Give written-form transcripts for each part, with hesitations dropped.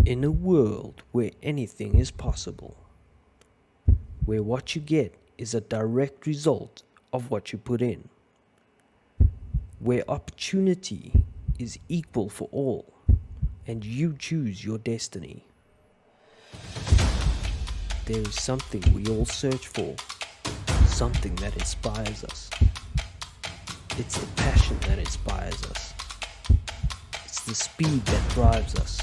In a world where anything is possible, where what you get is a direct result of what you put in, where opportunity is equal for all and you choose your destiny, there is something we all search for, something that inspires us. It's the passion that inspires us. It's the speed that drives us.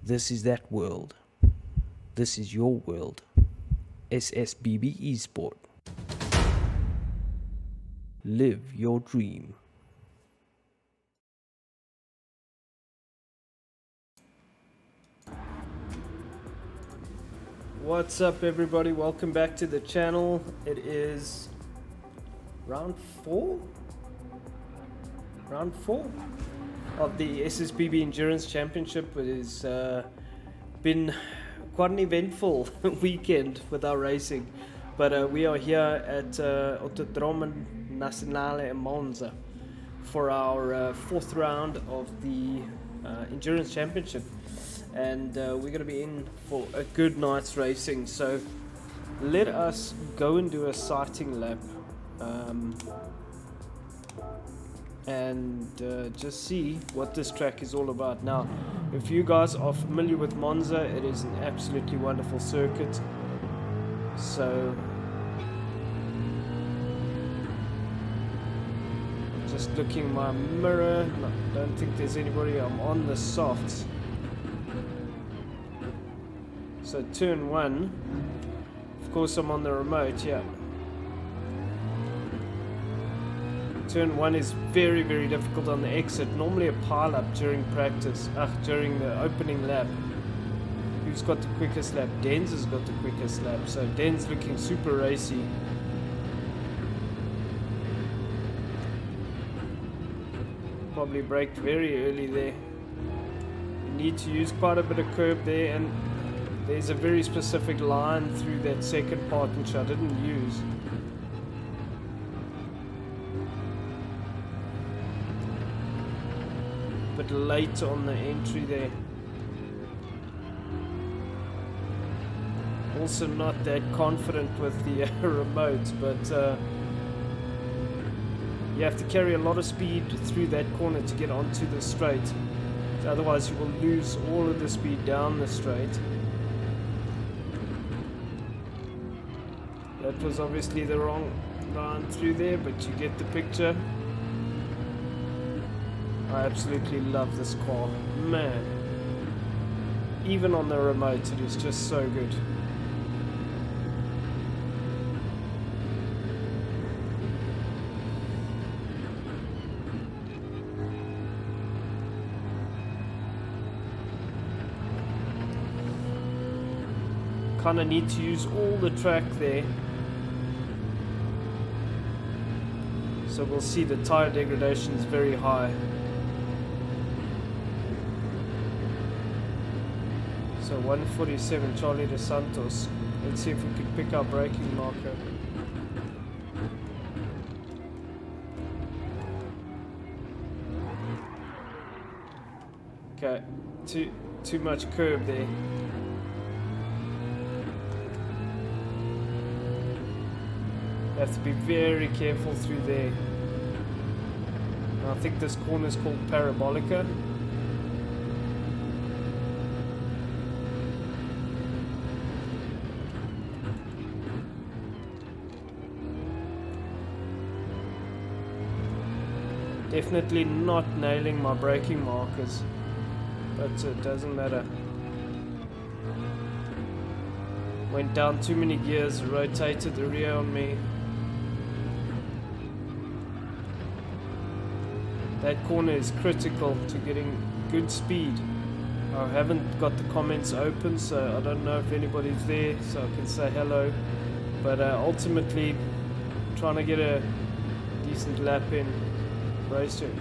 This is that world. This is your world. SSBB Esport. Live your dream. What's up, everybody? Welcome back to the channel. It is round four of the SSBB Endurance Championship. It has been quite an eventful weekend with our racing, but we are here at Autodromo Nazionale Monza for our fourth round of the Endurance Championship, and we're going to be in for a good night's racing. So let us go and do a sighting lap and just see what this track is all about. Now, if you guys are familiar with Monza, it is an absolutely wonderful circuit. So just looking in my mirror, no, don't think there's anybody. I'm on the softs. So turn one, of course I'm on the remote. Yeah, turn one is very, very difficult on the exit. Normally a pile up during practice, during the opening lap. Who's got the quickest lap? Denz has got the quickest lap. So Denz looking super racy. Probably braked very early there. You need to use quite a bit of curb there, and there's a very specific line through that second part which I didn't use. Bit late on the entry there. Also not that confident with the remote, but you have to carry a lot of speed through that corner to get onto the straight. Otherwise you will lose all of the speed down the straight. That was obviously the wrong line through there, but you get the picture. I absolutely love this car, man. Even on the remote, it is just so good. Kind of need to use all the track there. So we'll see the tire degradation is very high. So 147 Charlie de Santos. Let's see if we can pick our braking marker. Okay, too much curb there. Have to be very careful through there. I think this corner is called Parabolica. Definitely not nailing my braking markers, but it doesn't matter. Went down too many gears, rotated the rear on me. That corner is critical to getting good speed. I haven't got the comments open, so I don't know if anybody's there, so I can say hello. But ultimately, trying to get a decent lap in racing.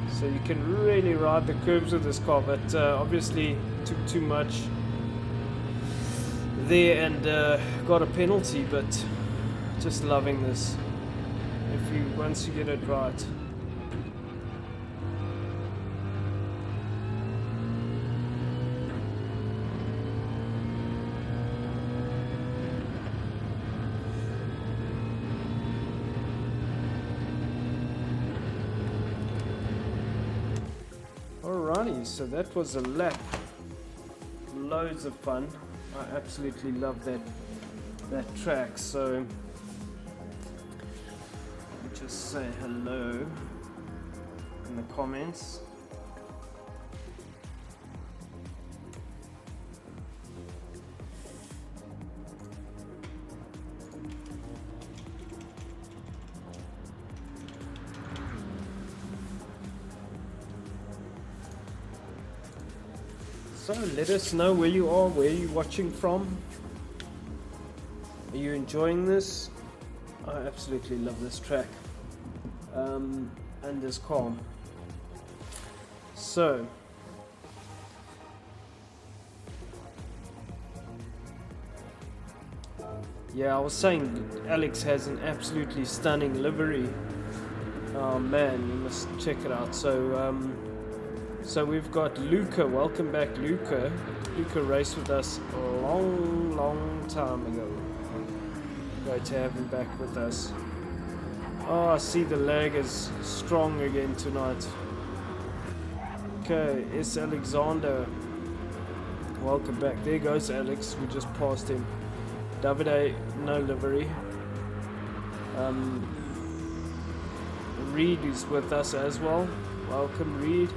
So you can really ride the curves with this car, but obviously took too much there and got a penalty. But just loving this. Once you get it right. Alrighty, so that was a lap. Loads of fun. I absolutely love that track. So just say hello in the comments. So let us know where you are, where you're watching from. Are you enjoying this? I absolutely love this track. And this car. So yeah, I was saying Alex has an absolutely stunning livery. Oh man, you must check it out. So we've got Luca. Welcome back, Luca. Luca raced with us a long time ago. Great to have him back with us. Oh, I see the lag is strong again tonight. Okay, it's Alexander. Welcome back. There goes Alex. We just passed him. Davide, no livery. Reed is with us as well. Welcome, Reed.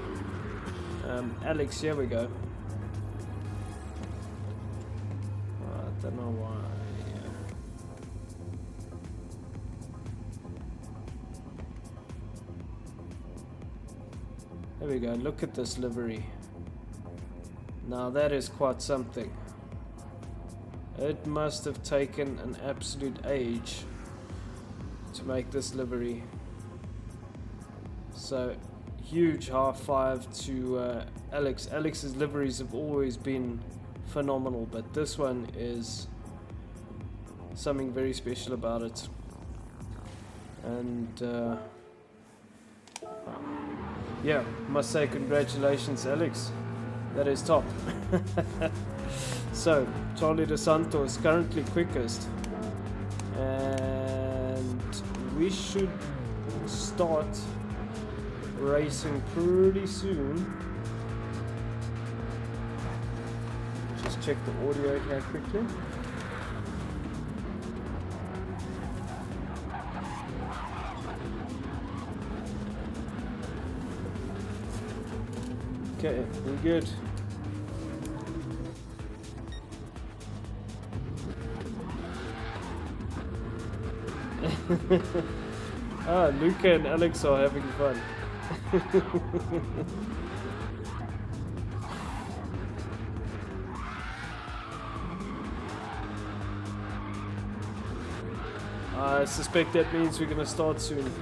Alex, here we go. I don't know why. There we go, look at this livery. Now that is quite something. It must have taken an absolute age to make this livery. So, huge high five to Alex. Alex's liveries have always been phenomenal, but this one is something very special about it. And yeah, must say congratulations, Alex. That is top. So, Charlie De Santos currently quickest. And we should start racing pretty soon. Just check the audio here quickly. Okay, we're good. Luca and Alex are having fun. I suspect that means we're gonna start soon.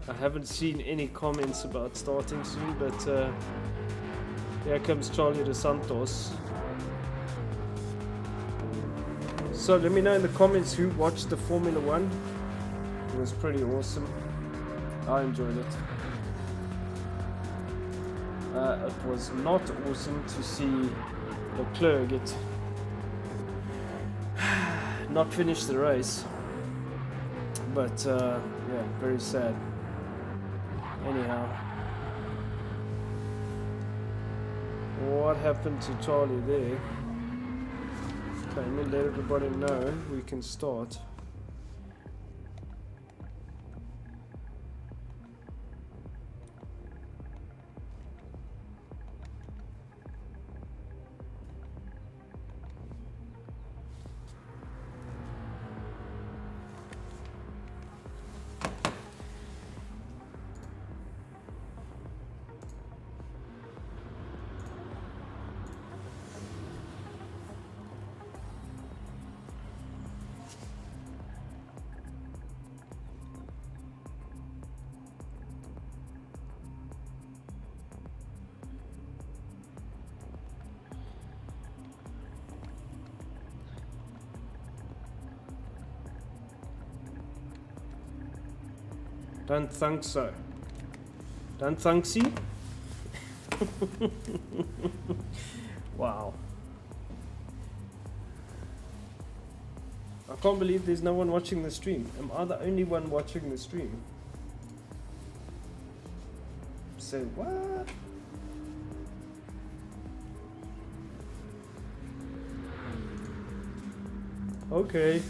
I haven't seen any comments about starting soon, but here comes Charlie De Santos. So let me know in the comments who watched the Formula 1. It was pretty awesome. I enjoyed it. It was not awesome to see Leclerc get not finish the race. But yeah, very sad. Anyhow, what happened to Charlie there? Okay, let me let everybody know we can start. Don't think so. Don't think so? Wow. I can't believe there's no one watching the stream. Am I the only one watching the stream? Say what? Okay.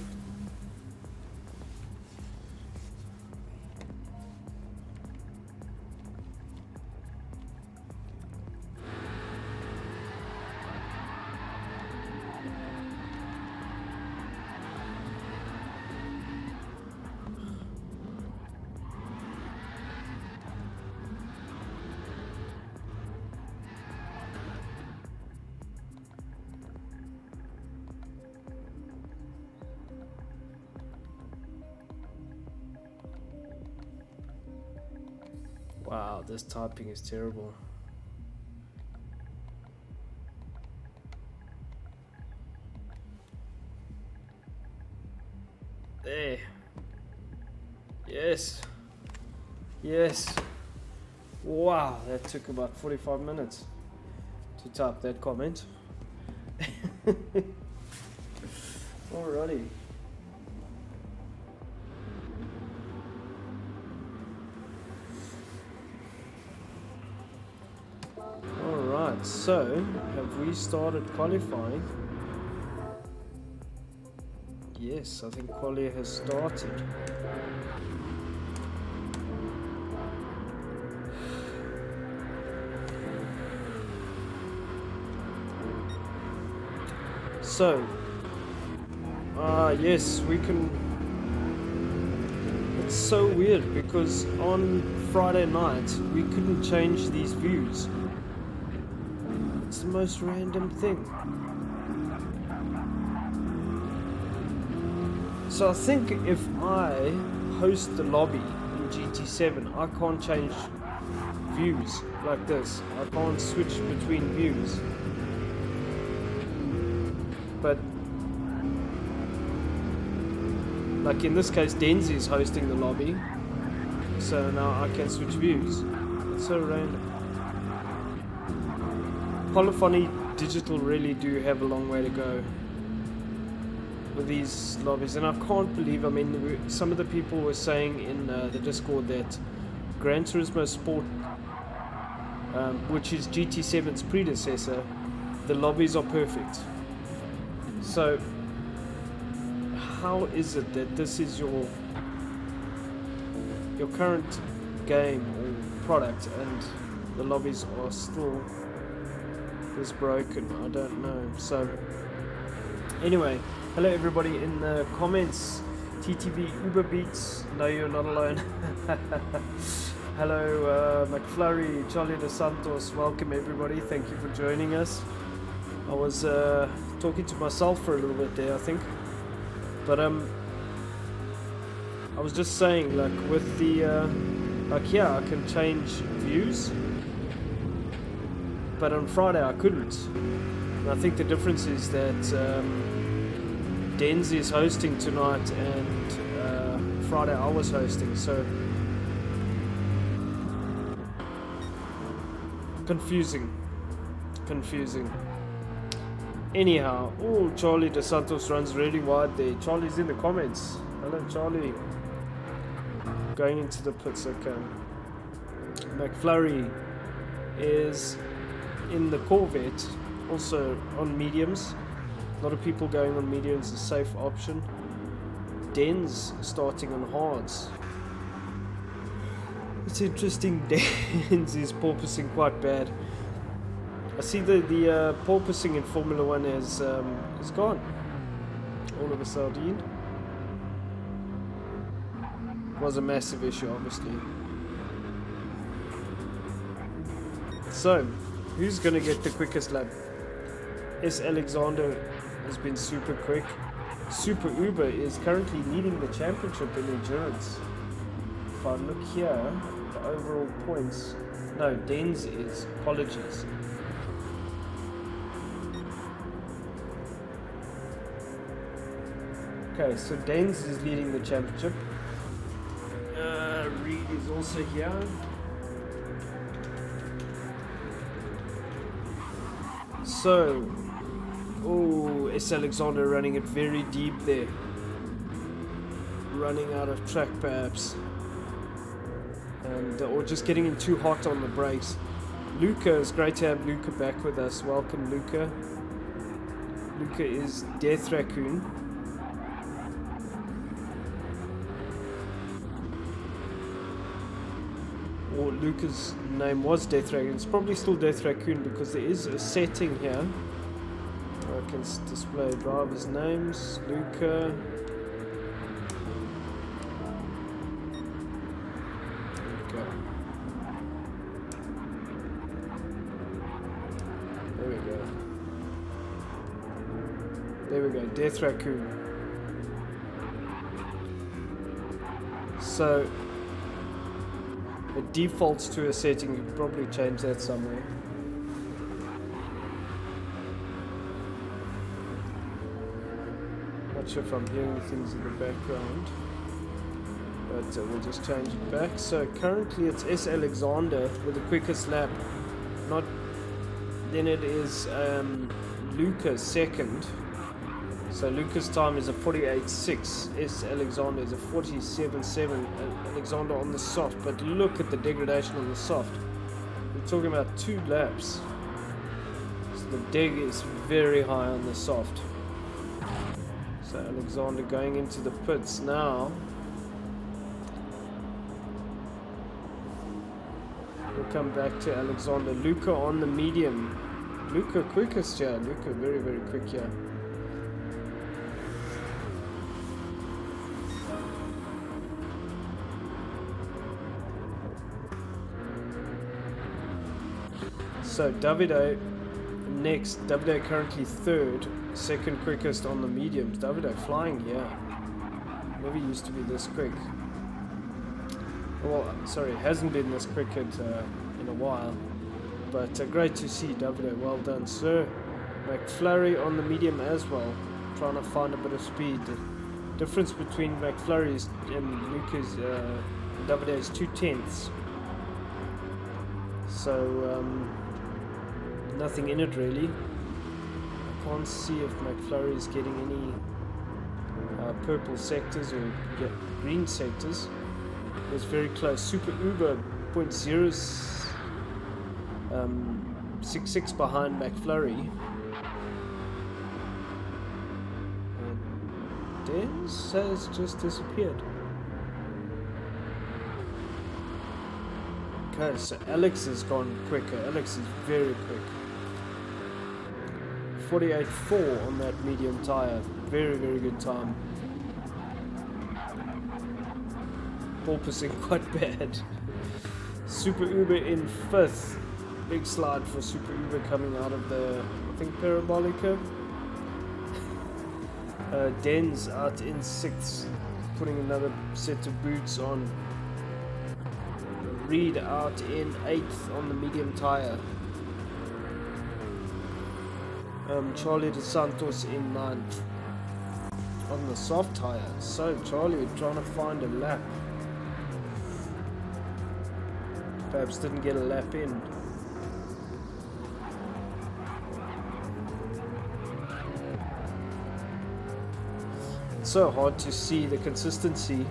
Wow, this typing is terrible. There. Yes. Yes. Wow, that took about 45 minutes to type that comment. Alrighty. Alright, so have we started qualifying? Yes, I think quali has started. So, yes, we can. It's so weird because on Friday night we couldn't change these views. It's the most random thing. So I think if I host the lobby in GT7, I can't change views like this. I can't switch between views. But like in this case, Denzi is hosting the lobby, so now I can switch views. It's so random. Polyphony Digital really do have a long way to go with these lobbies, and I can't believe, I mean, some of the people were saying in the Discord that Gran Turismo Sport, which is GT7's predecessor, the lobbies are perfect. So how is it that this is your current game or product and the lobbies are still this broken? I don't know. So anyway, hello everybody in the comments. TTV Uber Beats, no, you're not alone. Hello McFlurry, Charlie De Santos, welcome everybody, thank you for joining us. I was talking to myself for a little bit there, I think, but I was just saying, like with the like, yeah, I can change views, but on Friday I couldn't. And I think the difference is that Denzi is hosting tonight and Friday I was hosting, so confusing. Anyhow, oh, Charlie De Santos runs really wide there. Charlie's in the comments. Hello, Charlie. Going into the pits, okay. McFlurry is in the Corvette, also on mediums. A lot of people going on mediums, a safe option. Den's starting on hards. It's interesting, Den's is porpoising quite bad. I see the porpoising in Formula 1 is gone all of a sudden. It was a massive issue, obviously. So, who's going to get the quickest lap? S. Alexander has been super quick. Super Uber is currently leading the championship in endurance. If I look here, the overall points... No, Denz is. Apologies. Okay, so Denz is leading the championship. Really also here. So, oh, S. Alexander running it very deep there. Running out of track perhaps. And, or just getting in too hot on the brakes. Luca, it's great to have Luca back with us. Welcome, Luca. Luca is Death Raccoon. Or Luca's name was Death Raccoon. It's probably still Death Raccoon because there is a setting here. I can display drivers' names. Luca. There we go, Death Raccoon. So it defaults to a setting. You could probably change that somewhere. Not sure if I'm hearing things in the background, but we'll just change it back. So currently it's S. Alexander with the quickest lap. Not then it is Luca second. So Luca's time is a 48.6. S. Alexander is a 47.7. Alexander on the soft, but look at the degradation on the soft. We're talking about 2 laps. So the deg is very high on the soft. So Alexander going into the pits now. We'll come back to Alexander. Luca on the medium. Luca quickest here. Luca very, very quick here. So Davide next. Davide currently third, second quickest on the mediums. Davide flying here. Never used to be this quick. Well, sorry, hasn't been this quick in a while. But great to see Davide. Well done, sir. McFlurry on the medium as well, trying to find a bit of speed. The difference between McFlurry's and Luca's Davide is 2/10. So nothing in it really. I can't see if McFlurry is getting any purple sectors or green sectors. It was very close. Super Uber 0.66 behind McFlurry. And Dens has just disappeared. Okay, so Alex has gone quicker. Alex is very quick. 48.4 on that medium tire. Very, very good time. Porpoising quite bad. Super Uber in 5th. Big slide for Super Uber coming out of the, I think, Parabolica. Dens out in 6th. Putting another set of boots on. Reed out in 8th on the medium tire. Charlie De Santos in 9th on the soft tire. So Charlie trying to find a lap. Perhaps didn't get a lap in. It's so hard to see the consistency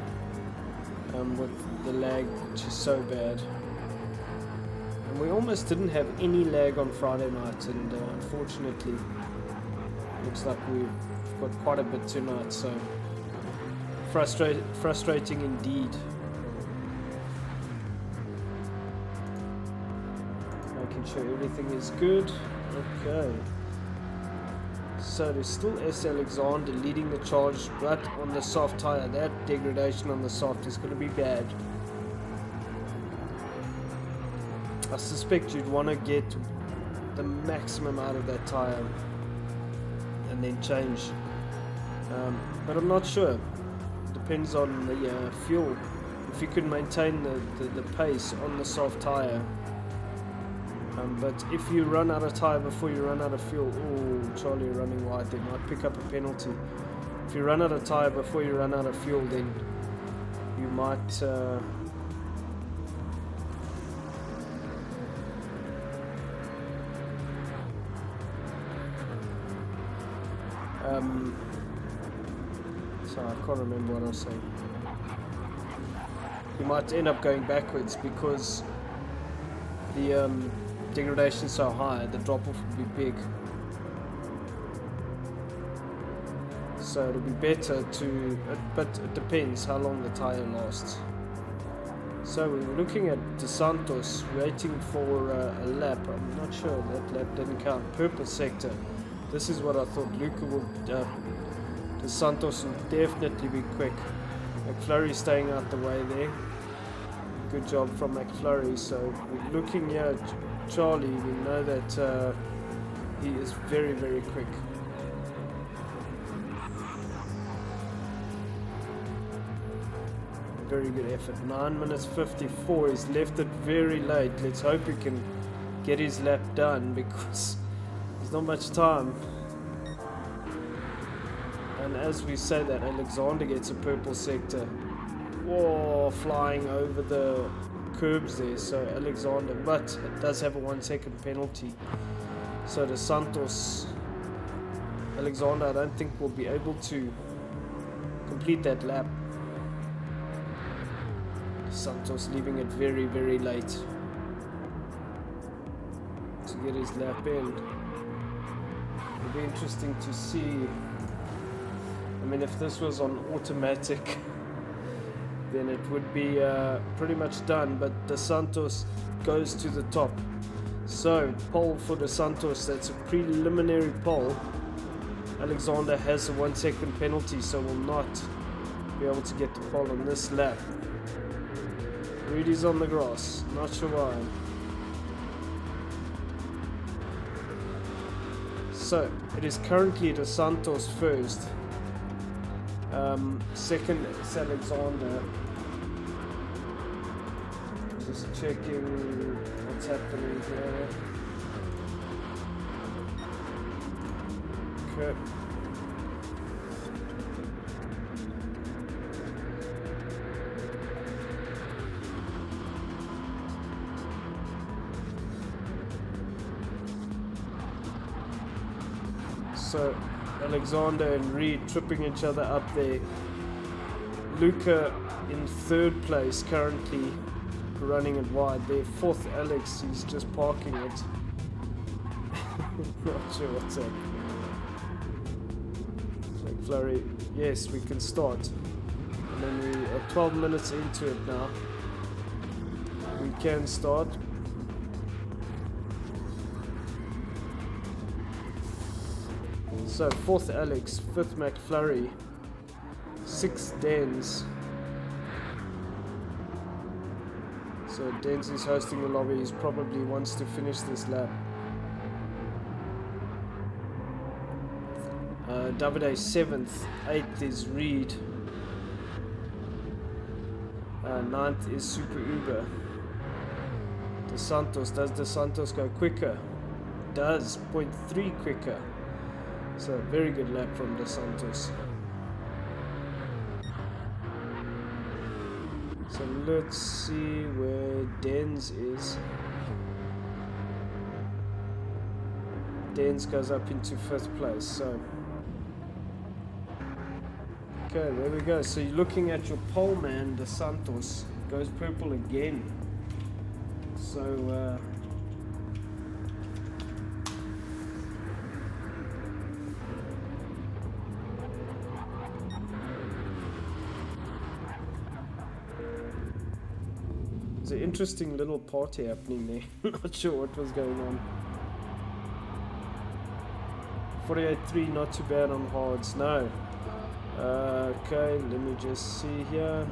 with the lag, which is so bad. And we almost didn't have any lag on Friday night, and unfortunately looks like we've got quite a bit tonight, so frustrating indeed. Making sure everything is good. Okay, so there's still S. Alexander leading the charge, but on the soft tire. That degradation on the soft is going to be bad. I suspect you'd want to get the maximum out of that tire and then change, but I'm not sure. Depends on the fuel. If you can maintain the pace on the soft tire, but if you run out of tire before you run out of fuel, oh, Charlie running wide, they might pick up a penalty. If you run out of tire before you run out of fuel, then you might So I can't remember what I was saying. You might end up going backwards because the degradation is so high, the drop off will be big. So it'll be better to, but it depends how long the tire lasts. So we're looking at De Santos waiting for a lap. I'm not sure, that lap didn't count. Purple sector. This is what I thought. Luca will, De Santos will definitely be quick. McFlurry staying out the way there. Good job from McFlurry. So we're looking here at Charlie. We know that he is very, very quick. Very good effort. 9 minutes 54. He's left it very late. Let's hope he can get his lap done because there's not much time. And as we say that, Alexander gets a purple sector. Whoa, flying over the curbs there. So Alexander, but it does have a 1 second penalty. So De Santos, Alexander, I don't think will be able to complete that lap. Santos leaving it very, very late to get his lap in. It'll be interesting to see. I mean, if this was on automatic, then it would be pretty much done. But De Santos goes to the top. So, pole for De Santos. That's a preliminary pole. Alexander has a 1 second penalty, so will not be able to get the pole on this lap. Rudy's on the grass, not sure why. So, it is currently De Santos first. Second is Alexander. Just checking what's happening here. Okay. So Alexander and Reed tripping each other up there. Luca in third place currently, running it wide there. Fourth Alex, he's just parking it. Not sure what's up. McFlurry, yes, we can start. And then we are 12 minutes into it now. We can start. So, fourth Alex, fifth McFlurry, sixth Dens. So Dens is hosting the lobby. He probably wants to finish this lap. Davide 7th, 8th is Reed, 9th is Super Uber. De Santos, does De Santos go quicker? Does, 0.3 quicker. So very good lap from De Santos. So let's see where Dens is. Dens goes up into 5th place. So okay, there we go. So you're looking at your pole man, De Santos, goes purple again. So there's an interesting little party happening there. Not sure what was going on. 48.3, not too bad on hards, no. Okay, let me just see here.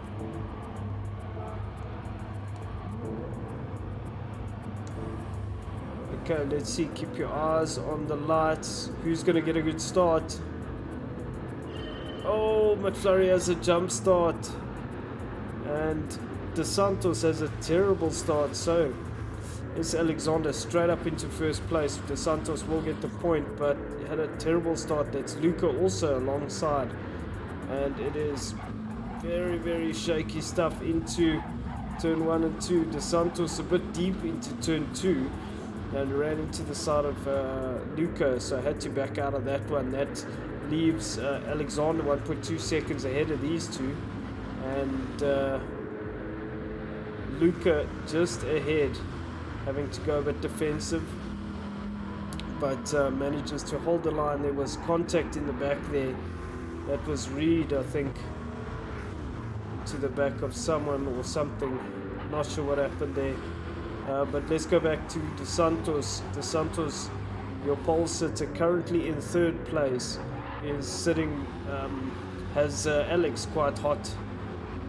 Okay, let's see. Keep your eyes on the lights. Who's going to get a good start? Oh, McFlurry has a jump start. And De Santos has a terrible start. So, it's Alexander straight up into first place. De Santos will get the point, but he had a terrible start. That's Luca also alongside. And it is very, very shaky stuff into turn 1 and 2. De Santos a bit deep into turn 2 and ran into the side of Luca, so I had to back out of that one. That leaves Alexander 1.2 seconds ahead of these two, and Luca just ahead, having to go a bit defensive, but manages to hold the line. There was contact in the back there. That was Reed, I think, to the back of someone or something. Not sure what happened there. But let's go back to Dos Santos. Dos Santos, your pole sitter, currently in third place, is sitting, has Alex quite hot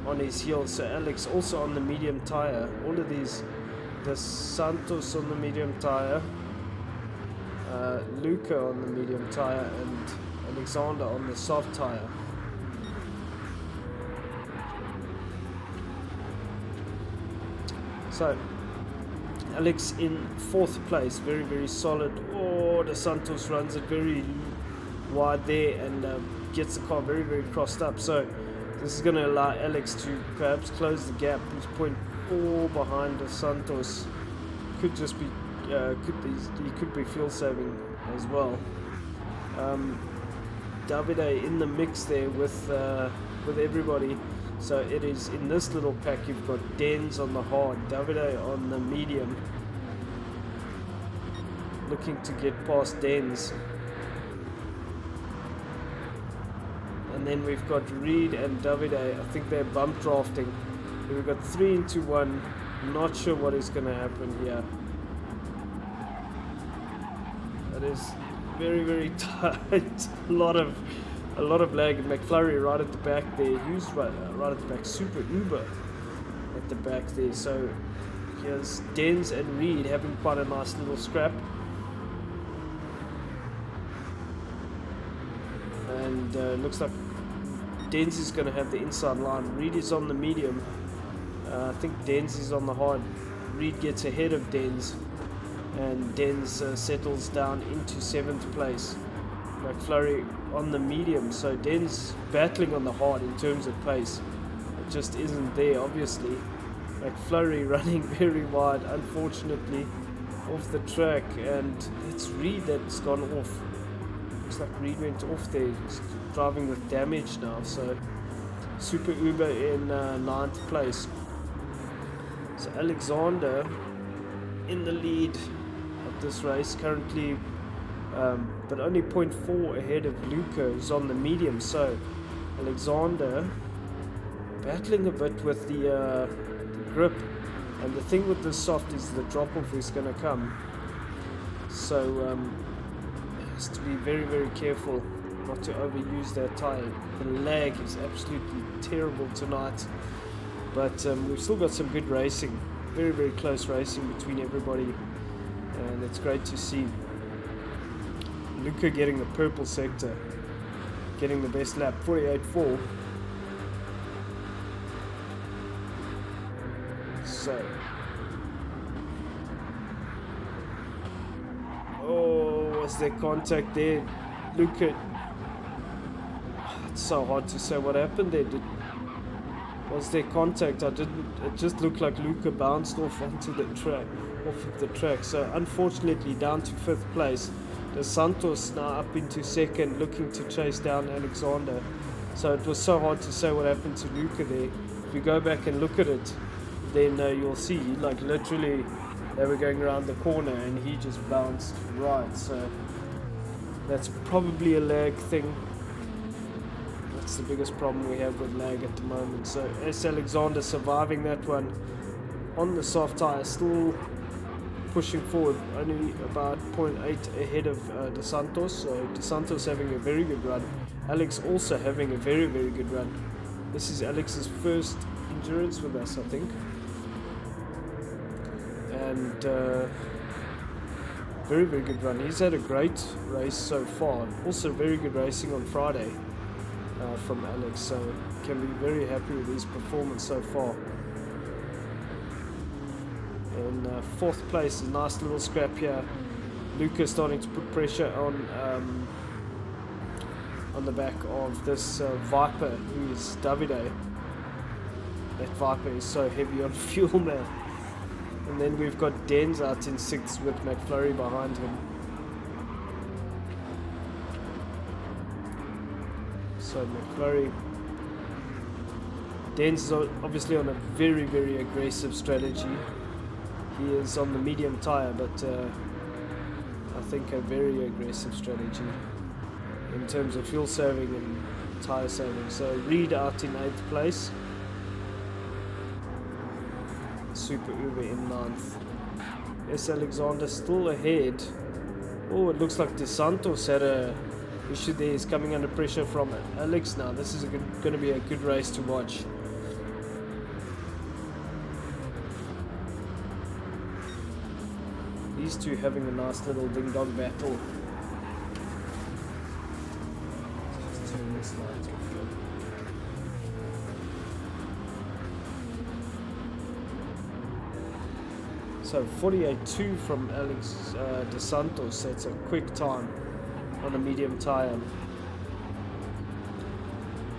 on his heels. So Alex also on the medium tire. All of these, Dos Santos on the medium tire, Luca on the medium tire, and Alexander on the soft tire. So Alex in fourth place, very, very solid. Oh, Dos Santos runs it very wide there and gets the car very, very crossed up. So this is going to allow Alex to perhaps close the gap. He's 0.4 behind Dos Santos. Could just be, he could be fuel saving as well. Davide in the mix there with everybody. So it is in this little pack. You've got Dens on the hard, Davide on the medium, looking to get past Dens. And then we've got Reed and Davide. I think they're bump drafting. We've got 3 into 1. Not sure what is going to happen here. That is very, very tight. A lot of lag. McFlurry right at the back there. Hughes right at the back. Super Uber at the back there. So here's Dens and Reed having quite a nice little scrap. And looks like Dens is going to have the inside line. Reed is on the medium. I think Dens is on the hard. Reed gets ahead of Dens, and Dens settles down into 7th place. McFlurry on the medium, so Dens battling on the hard in terms of pace. It just isn't there, obviously. McFlurry running very wide, unfortunately, off the track, and it's Reed that's gone off. Looks like Reed went off there. He's driving with damage now, so Super Uber in 9th place. So Alexander in the lead of this race currently, but only 0.4 ahead of Luca, who's on the medium. So Alexander battling a bit with the grip, and the thing with this soft is the drop off is going to come, so has to be very, very careful not to overuse that tire. The lag is absolutely terrible tonight, but we've still got some good racing, very, very close racing between everybody, and it's great to see. Luca getting the purple sector, getting the best lap, 48.4. So, oh, was there contact there? Luca, it's so hard to say what happened there. Was there contact? It just looked like Luca bounced off onto the track, off of the track. So unfortunately down to 5th place. Dos Santos now up into 2nd, looking to chase down Alexander. So it was so hard to say what happened to Luca there. If you go back and look at it, then you'll see, like, literally they were going around the corner and he just bounced right. So that's probably a lag thing. That's the biggest problem we have with lag at the moment. So S. Alexander surviving that one on the soft tire, still pushing forward, only about 0.8 ahead of Dos Santos. So Dos Santos having a very good run. Alex also having a very, very good run. This is Alex's first endurance with us, I think. And very, very good run. He's had a great race so far. Also very good racing on Friday from Alex, so can be very happy with his performance so far. In 4th place, a nice little scrap here. Luca starting to put pressure on the back of this Viper, who is Davide. That Viper is so heavy on fuel, man. And then we've got Dens out in 6th with McFlurry behind him. So McFlurry. Dens is obviously on a very, very aggressive strategy. He is on the medium tyre, but I think a very aggressive strategy in terms of fuel saving and tyre saving. So Reed out in 8th place. Super Uber in 9th. S. Alexander still ahead. Oh, it looks like De Santos had a issue there. He's coming under pressure from Alex now. This is going to be a good race to watch. These two having a nice little ding-dong battle. Just turn this light off here. So 48.2 from Alex De Santos. That's a quick time on a medium tyre.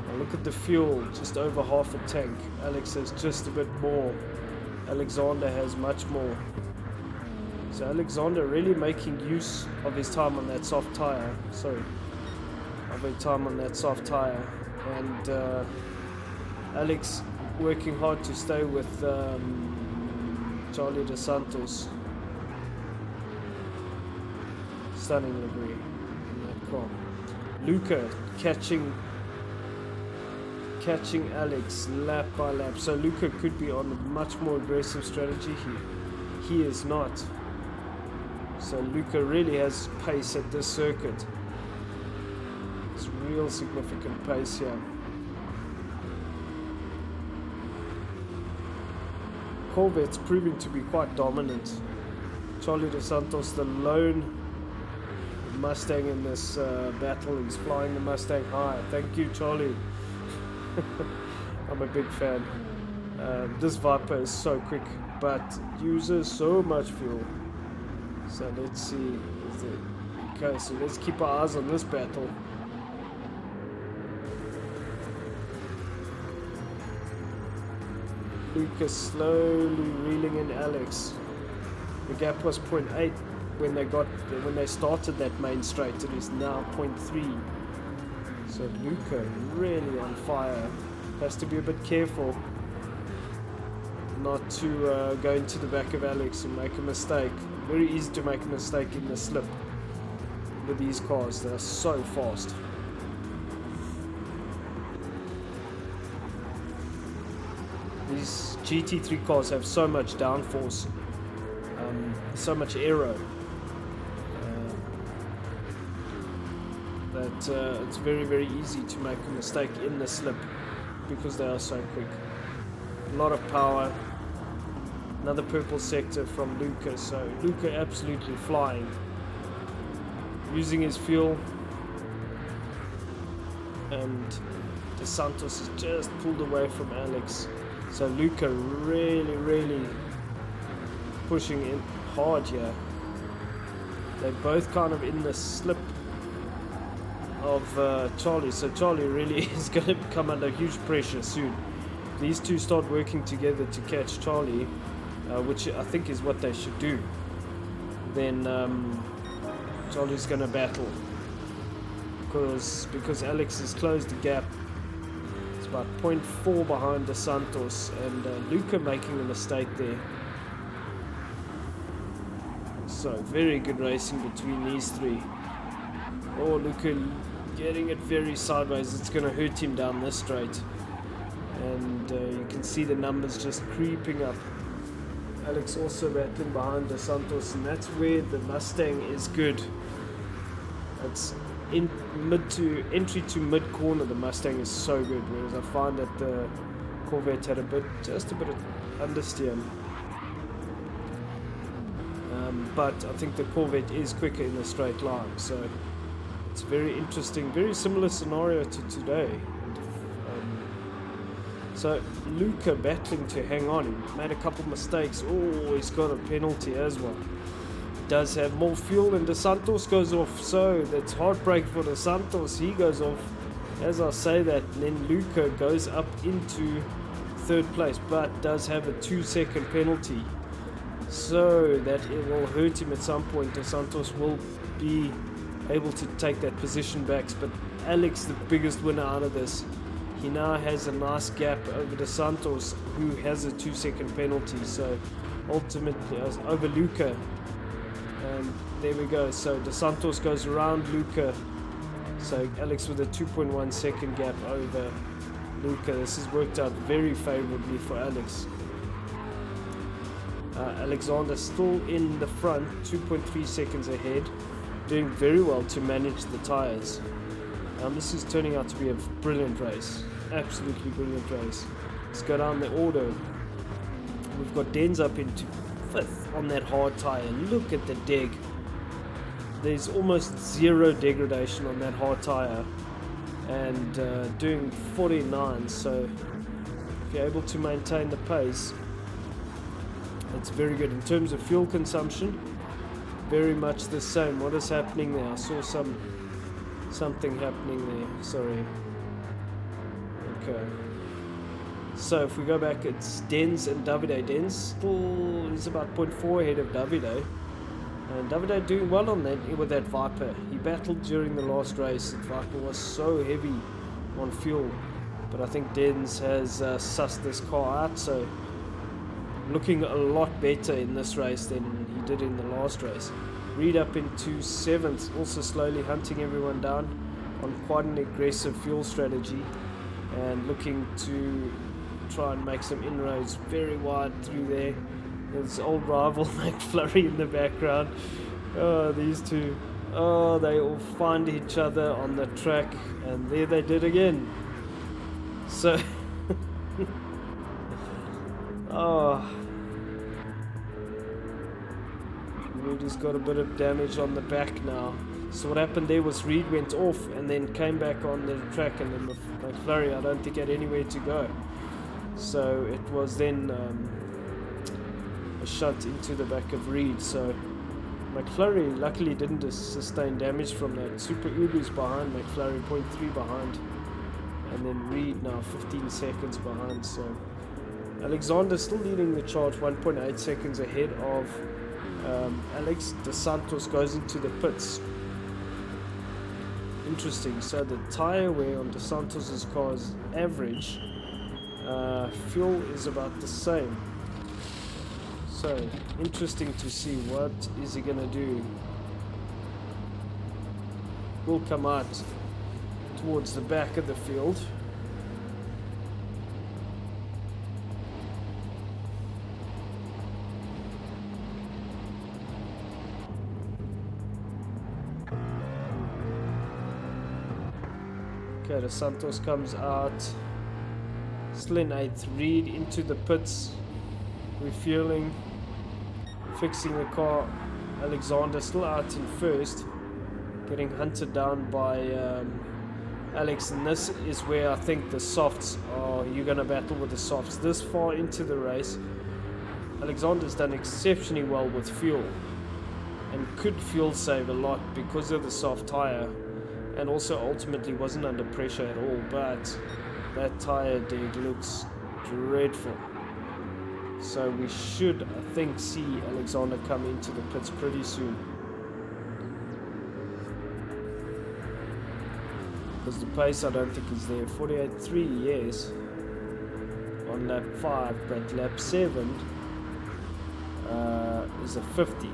Now look at the fuel, just over half a tank. Alex has just a bit more. Alexander has much more. So Alexander really making use of his time on that soft tyre. Of his time on that soft tyre. And Alex working hard to stay with Charlie De Santos. Stunning livery in that car. Luca catching Alex lap by lap. So Luca could be on a much more aggressive strategy here. He is not. So Luca really has pace at this circuit. It's real significant pace here. Corvette's proving to be quite dominant. Charlie De Santos, the lone Mustang in this battle. He's flying the Mustang high. Thank you, Charlie. I'm a big fan. This Viper is so quick, but uses so much fuel. So let's see. Okay, so let's keep our eyes on this battle. Lucas slowly reeling in Alex. The gap was 0.8 when they started that main straight. It is now 0.3. So Luca really on fire. Has to be a bit careful not to go into the back of Alex and make a mistake. Very easy to make a mistake in the slip with these cars. They are so fast. These GT3 cars have so much downforce, so much aero, that it's very, very easy to make a mistake in the slip because they are so quick. A lot of power. Another purple sector from Luca, so Luca absolutely flying, using his fuel, and De Santos is just pulled away from Alex. So Luca really pushing in hard here. They're both kind of in the slip of Charlie, so Charlie really is going to come under huge pressure soon. These two start working together to catch Charlie, which I think is what they should do. Then Charlie's going to battle because Alex has closed the gap. It's about 0.4 behind De Santos, and Luca making a mistake there. So very good racing between these three. Oh, Luca getting it very sideways. It's going to hurt him down this straight. And you can see the numbers just creeping up. Alex also battling behind De Santos, and that's where the Mustang is good. It's in entry to mid corner. The Mustang is so good, whereas I find that the Corvette had just a bit of understeer. But I think the Corvette is quicker in a straight line, so it's very interesting, very similar scenario to today. So Luca battling to hang on. He made a couple mistakes. Oh, he's got a penalty as well. Does have more fuel, and De Santos goes off. So that's heartbreak for De Santos. He goes off. As I say that, then Luca goes up into third place, but does have a 2-second penalty. So that it will hurt him at some point. De Santos will be able to take that position back. But Alex, the biggest winner out of this. He now has a nice gap over Dos Santos, who has a 2-second penalty. So ultimately, over Luca. And there we go. So Dos Santos goes around Luca. So Alex with a 2.1 second gap over Luca. This has worked out very favorably for Alex. Alexander still in the front, 2.3 seconds ahead, doing very well to manage the tires. This is turning out to be a brilliant race, absolutely brilliant race. Let's go down the order. We've got Denz up into 5th on that hard tire. Look at the deg. There's almost zero degradation on that hard tire, and doing 49. So if you're able to maintain the pace, it's very good. In terms of fuel consumption, very much the same. What is happening there? I saw something happening there. Sorry. Okay. So if we go back, it's Denz and Davide. Denz still is about 0.4 ahead of Davide. And Davide doing well on that with that Viper. He battled during the last race. The Viper was so heavy on fuel. But I think Denz has sussed this car out. So looking a lot better in this race than he did in the last race. Reed up into 7th, also slowly hunting everyone down on quite an aggressive fuel strategy and looking to try and make some inroads very wide through there. There's old rival McFlurry in the background. Oh, these two. Oh, they all find each other on the track, and there they did again. So oh, Reed has got a bit of damage on the back now. So what happened there was Reed went off and then came back on the track, and then McFlurry I don't think had anywhere to go. So it was then a shot into the back of Reed. So McFlurry luckily didn't sustain damage from that. Super Ubu's behind, McFlurry 0.3 behind, and then Reed now 15 seconds behind. So Alexander still leading the charge, 1.8 seconds ahead of Alex. Dos Santos goes into the pits. Interesting. So the tire wear on Dos Santos' car is average. Fuel is about the same. So interesting to see what is he gonna do. Will come out towards the back of the field. Okay, Dos Santos comes out. Still in 8th. Reed into the pits, refueling, fixing the car. Alexander still out in 1st, getting hunted down by Alex, and this is where I think the softs are. You're going to battle with the softs this far into the race. Alexander's done exceptionally well with fuel and could fuel save a lot because of the soft tire, and also ultimately wasn't under pressure at all. But that tire dig looks dreadful. So we should, I think, see Alexander come into the pits pretty soon. Because the pace I don't think is there. 48.3, yes, on lap 5, but lap 7 is a 50.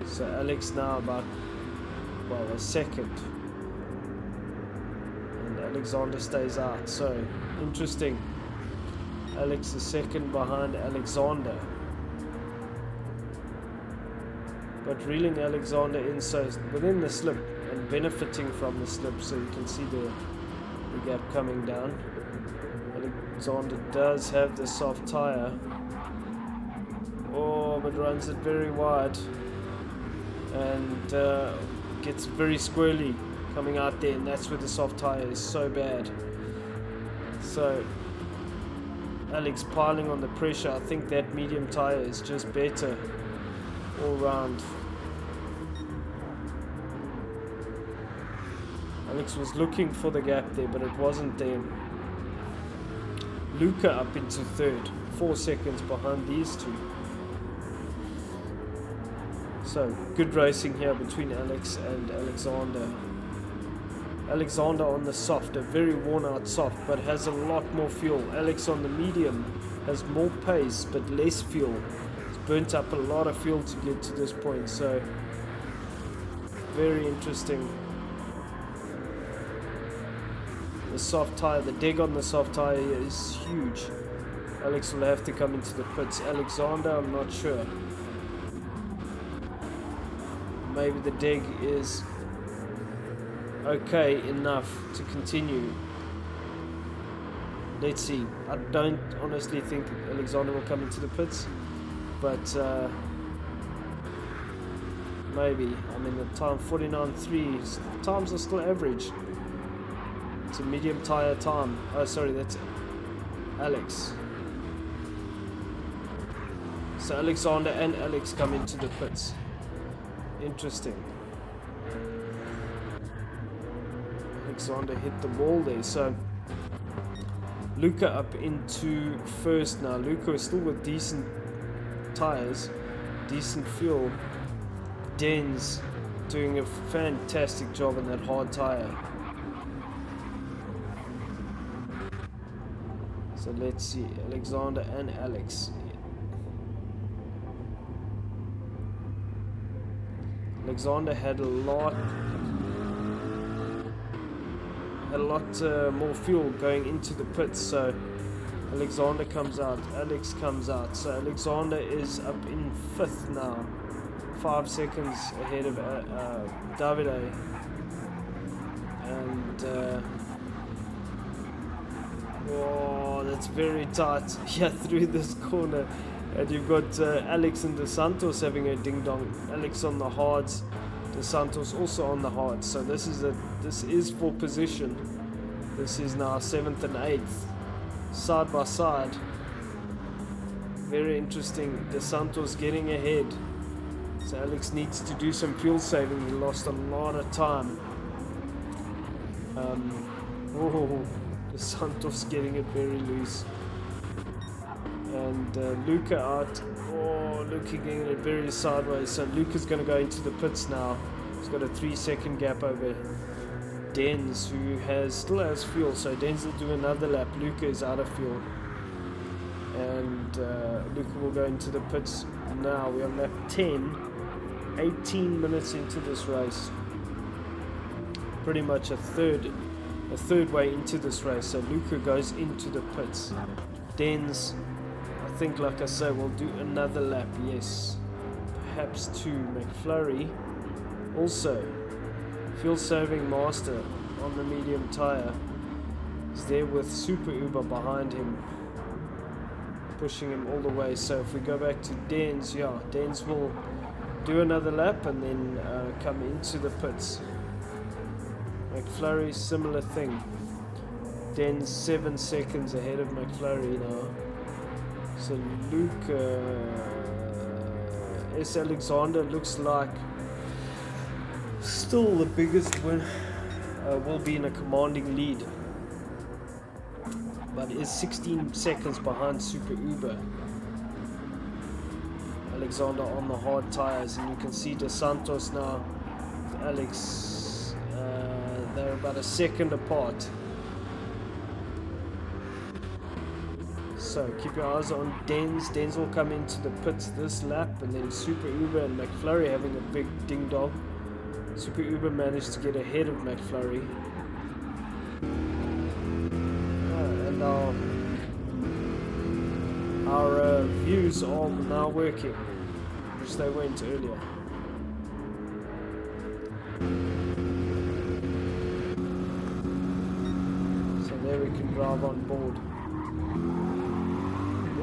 So Alex now about, well, a second. And Alexander stays out. So interesting. Alex is second behind Alexander. But reeling Alexander in, so within the slip and benefiting from the slip, so you can see the gap coming down. Alexander does have the soft tire. Oh, but runs it very wide. And gets very squirrely coming out there, and that's where the soft tire is so bad. So Alex piling on the pressure. I think that medium tire is just better all round. Alex was looking for the gap there, but it wasn't there. Luca up into 3rd, 4 seconds behind these two. So good racing here between Alex and Alexander. Alexander on the soft, a very worn out soft, but has a lot more fuel. Alex on the medium has more pace but less fuel. He's burnt up a lot of fuel to get to this point, so very interesting. The soft tire, the dig on the soft tire is huge. Alex will have to come into the pits. Alexander, I'm not sure. Maybe the dig is okay enough to continue. Let's see. I don't honestly think Alexander will come into the pits, but maybe. I mean, the time 49.3, times are still average. It's a medium tire time. Oh, sorry, that's Alex. So Alexander and Alex come into the pits. Interesting. Alexander hit the wall there. So Luca up into first now. Luca is still with decent tires, decent fuel. Den's doing a fantastic job in that hard tire. So let's see, Alexander and Alex. Alexander had a lot more fuel going into the pits, so Alexander comes out, Alex comes out. So Alexander is up in 5th now, 5 seconds ahead of Davide. And oh, that's very tight here through this corner. And you've got Alex and De Santos having a ding dong. Alex on the hards, De Santos also on the hards. So this is for position. This is now 7th and 8th, side by side. Very interesting. De Santos getting ahead. So Alex needs to do some fuel saving. He lost a lot of time. De Santos getting it very loose. And Luca out. Oh, Luca getting it very sideways. So Luca's going to go into the pits now. He's got a 3-second gap over Denz, who still has fuel. So Denz will do another lap. Luca is out of fuel. And Luca will go into the pits now. We're on lap 10. 18 minutes into this race. Pretty much a third way into this race. So Luca goes into the pits. Denz, I think, like I say, will do another lap. Yes, perhaps 2. McFlurry also, fuel saving master on the medium tire, is there with Super Uber behind him, pushing him all the way. So if we go back to Denz, yeah, Denz will do another lap and then come into the pits. McFlurry, similar thing. Denz 7 seconds ahead of McFlurry now. So S. Alexander looks like still the biggest win. Will be in a commanding lead, but is 16 seconds behind Super Uber. Alexander on the hard tires, and you can see De Santos now, Alex, they're about a second apart. So keep your eyes on Denz. Denz will come into the pits this lap, and then Super Uber and McFlurry having a big ding dong. Super Uber managed to get ahead of McFlurry. And our views are now working, which they weren't earlier. So there we can drive on board.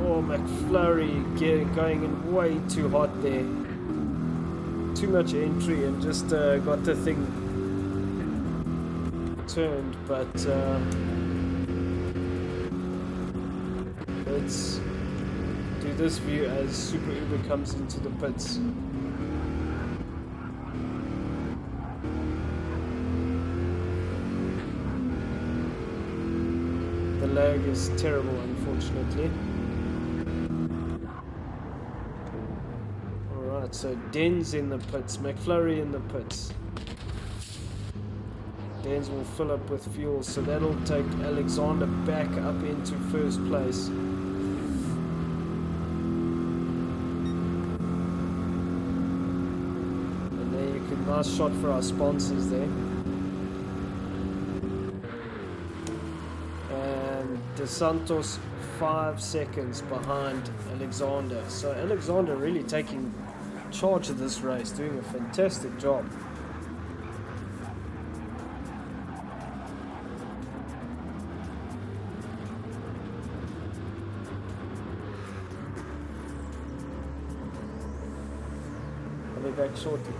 Oh, McFlurry going in way too hot there. Too much entry and just got the thing turned, but let's do this view as Super Uber comes into the pits. The lag is terrible, unfortunately. Right, so Den's in the pits, McFlurry in the pits. Den's will fill up with fuel, so that'll take Alexander back up into first place. And there you can, nice shot for our sponsors there. And Dos Santos 5 seconds behind Alexander. So Alexander really taking charge of this race, doing a fantastic job. I'll be back shortly.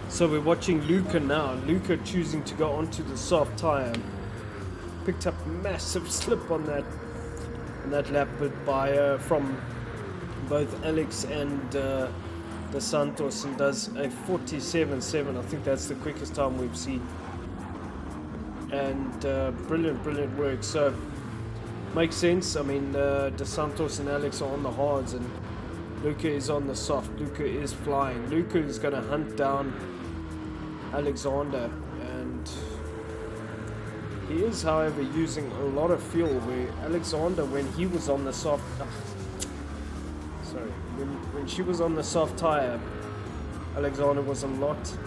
So we're watching Luca now. Luca choosing to go onto the soft tire. Picked up massive slip on that lap, but by from both Alex and Dos Santos, and does a 47.7. I think that's the quickest time we've seen. And brilliant work. So makes sense. I mean, Dos Santos and Alex are on the hards, and Luca is on the soft. Luca is flying. Luca is going to hunt down Alexander, and he is, however, using a lot of fuel. Where Alexander, when he was on the soft, when she was on the soft tire, Alexander was a lot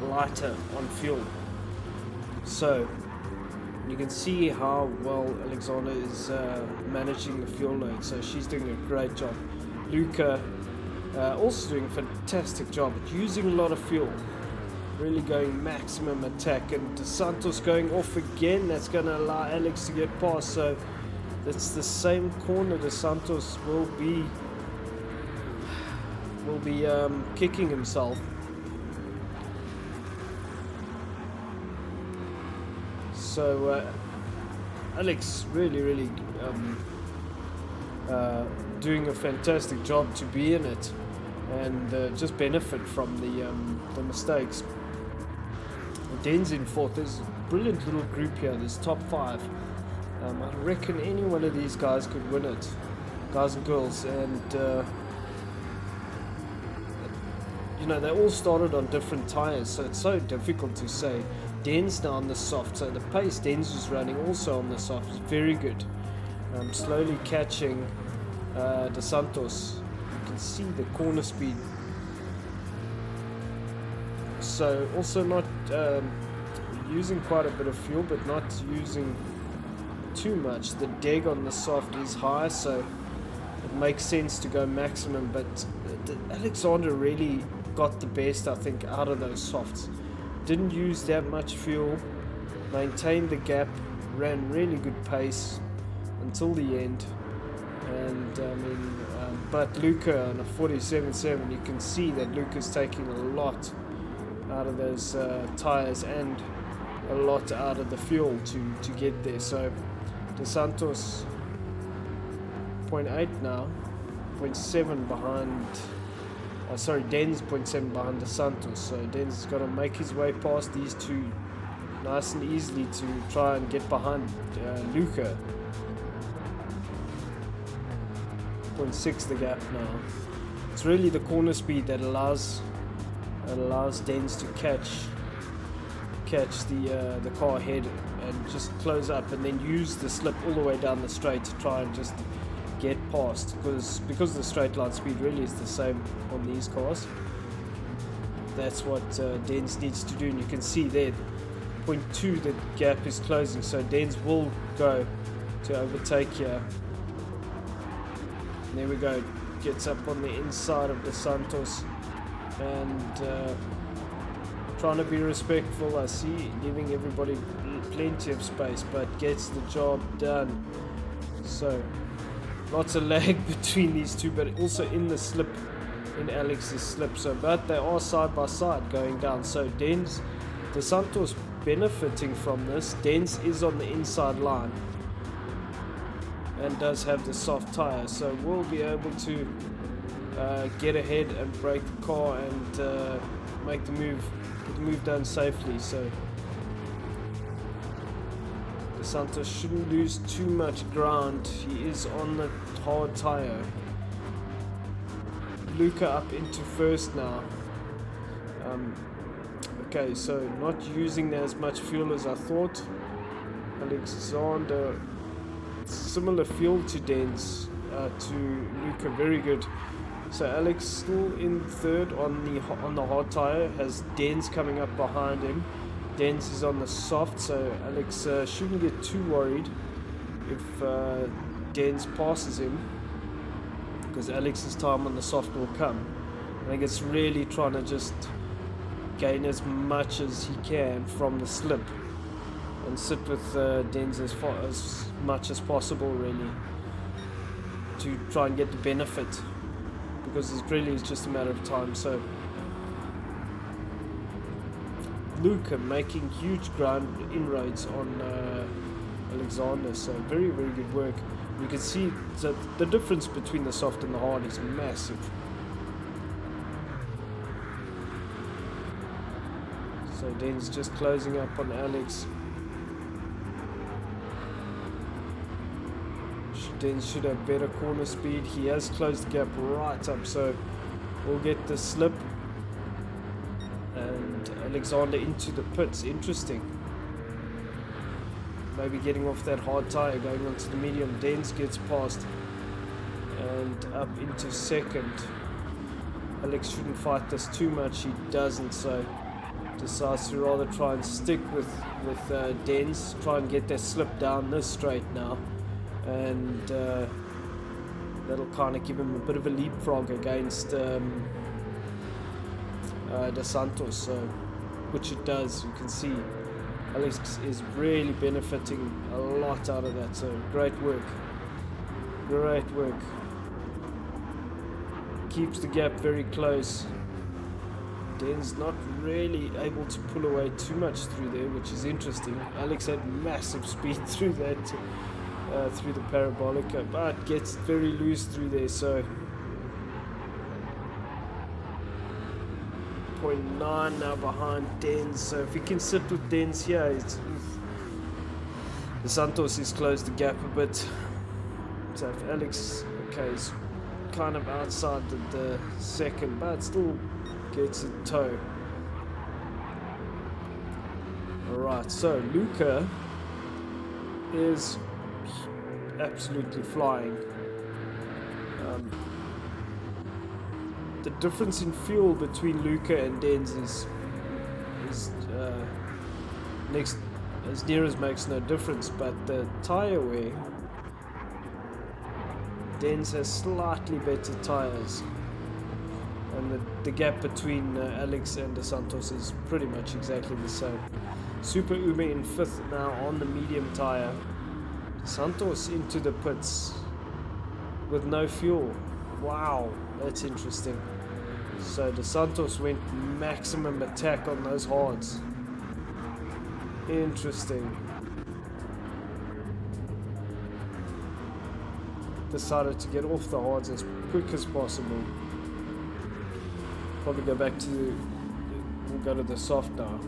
lighter on fuel. So you can see how well Alexander is managing the fuel load. So she's doing a great job. Luca also doing a fantastic job at using a lot of fuel, really going maximum attack. And Dos Santos going off again. That's going to allow Alex to get past. So that's the same corner Dos Santos will be kicking himself. So Alex really doing a fantastic job to be in it, and just benefit from the mistakes. Den's in fourth. There's a brilliant little group here. There's top 5. I reckon any one of these guys could win it, guys and girls. And you know, they all started on different tires, so it's so difficult to say. Den's now on the soft, so the pace Den's was running also on the soft is very good. Slowly catching Dos Santos. You can see the corner speed. So also not using quite a bit of fuel, but not using too much. The deg on the soft is high, so it makes sense to go maximum. But Alexander really got the best, I think, out of those softs. Didn't use that much fuel, maintained the gap, ran really good pace until the end. And but Luca on a 47.7, you can see that Luca's taking a lot out of those tires and a lot out of the fuel to get there. So Dos Santos 0.8 now, 0.7 behind. Den's 0.7 behind Dos Santos. So Den's got to make his way past these two nice and easily to try and get behind Luca. 0.6 the gap now. It's really the corner speed that allows Dens to catch the car ahead and just close up, and then use the slip all the way down the straight to try and just get past, because the straight line speed really is the same on these cars. That's what Dens needs to do, and you can see there 0.2 the gap is closing, so Dens will go to overtake here. And there we go, gets up on the inside of Dos Santos and trying to be respectful, I see, giving everybody plenty of space, but gets the job done. So lots of lag between these two, but also in the slip, in Alex's slip. So but they are side by side going down, so Dos Santos benefiting from this. Dens is on the inside line and does have the soft tire, so we'll be able to get ahead and break the car and make the move, get the move done safely. So Dos Santos shouldn't lose too much ground. He is on the hard tire. Luca up into first now. Okay, so not using as much fuel as I thought. Alexander, similar fuel to Dens, to Luca, very good. So Alex still in third on the hard tire, has Dens coming up behind him. Dens is on the soft, so Alex shouldn't get too worried if Dens passes him, because Alex's time on the soft will come. I think it's really trying to just gain as much as he can from the slip and sit with Dens as much as possible, really, to try and get the benefit, because it really is just a matter of time. So Luca making huge ground inroads on Alexander, so very, very good work. You can see that the difference between the soft and the hard is massive. So Dens just closing up on Alex. Dens should have better corner speed. He has closed the gap right up, so we'll get the slip. And Alexander into the pits. Interesting. Maybe getting off that hard tire, going onto the medium. Dens gets past and up into second. Alex shouldn't fight this too much. He doesn't, so decides to rather try and stick with Dens, try and get that slip down this straight now, and that'll kind of give him a bit of a leapfrog against Dos Santos, so, which it does. You can see Alex is really benefiting a lot out of that, so great work, great work. Keeps the gap very close. Dens not really able to pull away too much through there, which is interesting. Alex had massive speed through that, through the parabolica, but gets very loose through there, so 0.9 now behind Dens. So if he can sit with Dens here, the Santos has closed the gap a bit. So if Alex, okay, is kind of outside the second, but still gets a toe. Alright, so Luca is absolutely flying. The difference in fuel between Luca and Dens is next, as near as makes no difference, but the tire wear, Dens has slightly better tires, and the gap between Alex and Dos Santos is pretty much exactly the same. Super Uber in fifth now on the medium tire. Dos Santos into the pits with no fuel. Wow, that's interesting. So Dos Santos went maximum attack on those hards. Interesting. Decided to get off the hards as quick as possible. Probably go back to, we'll go to the soft now.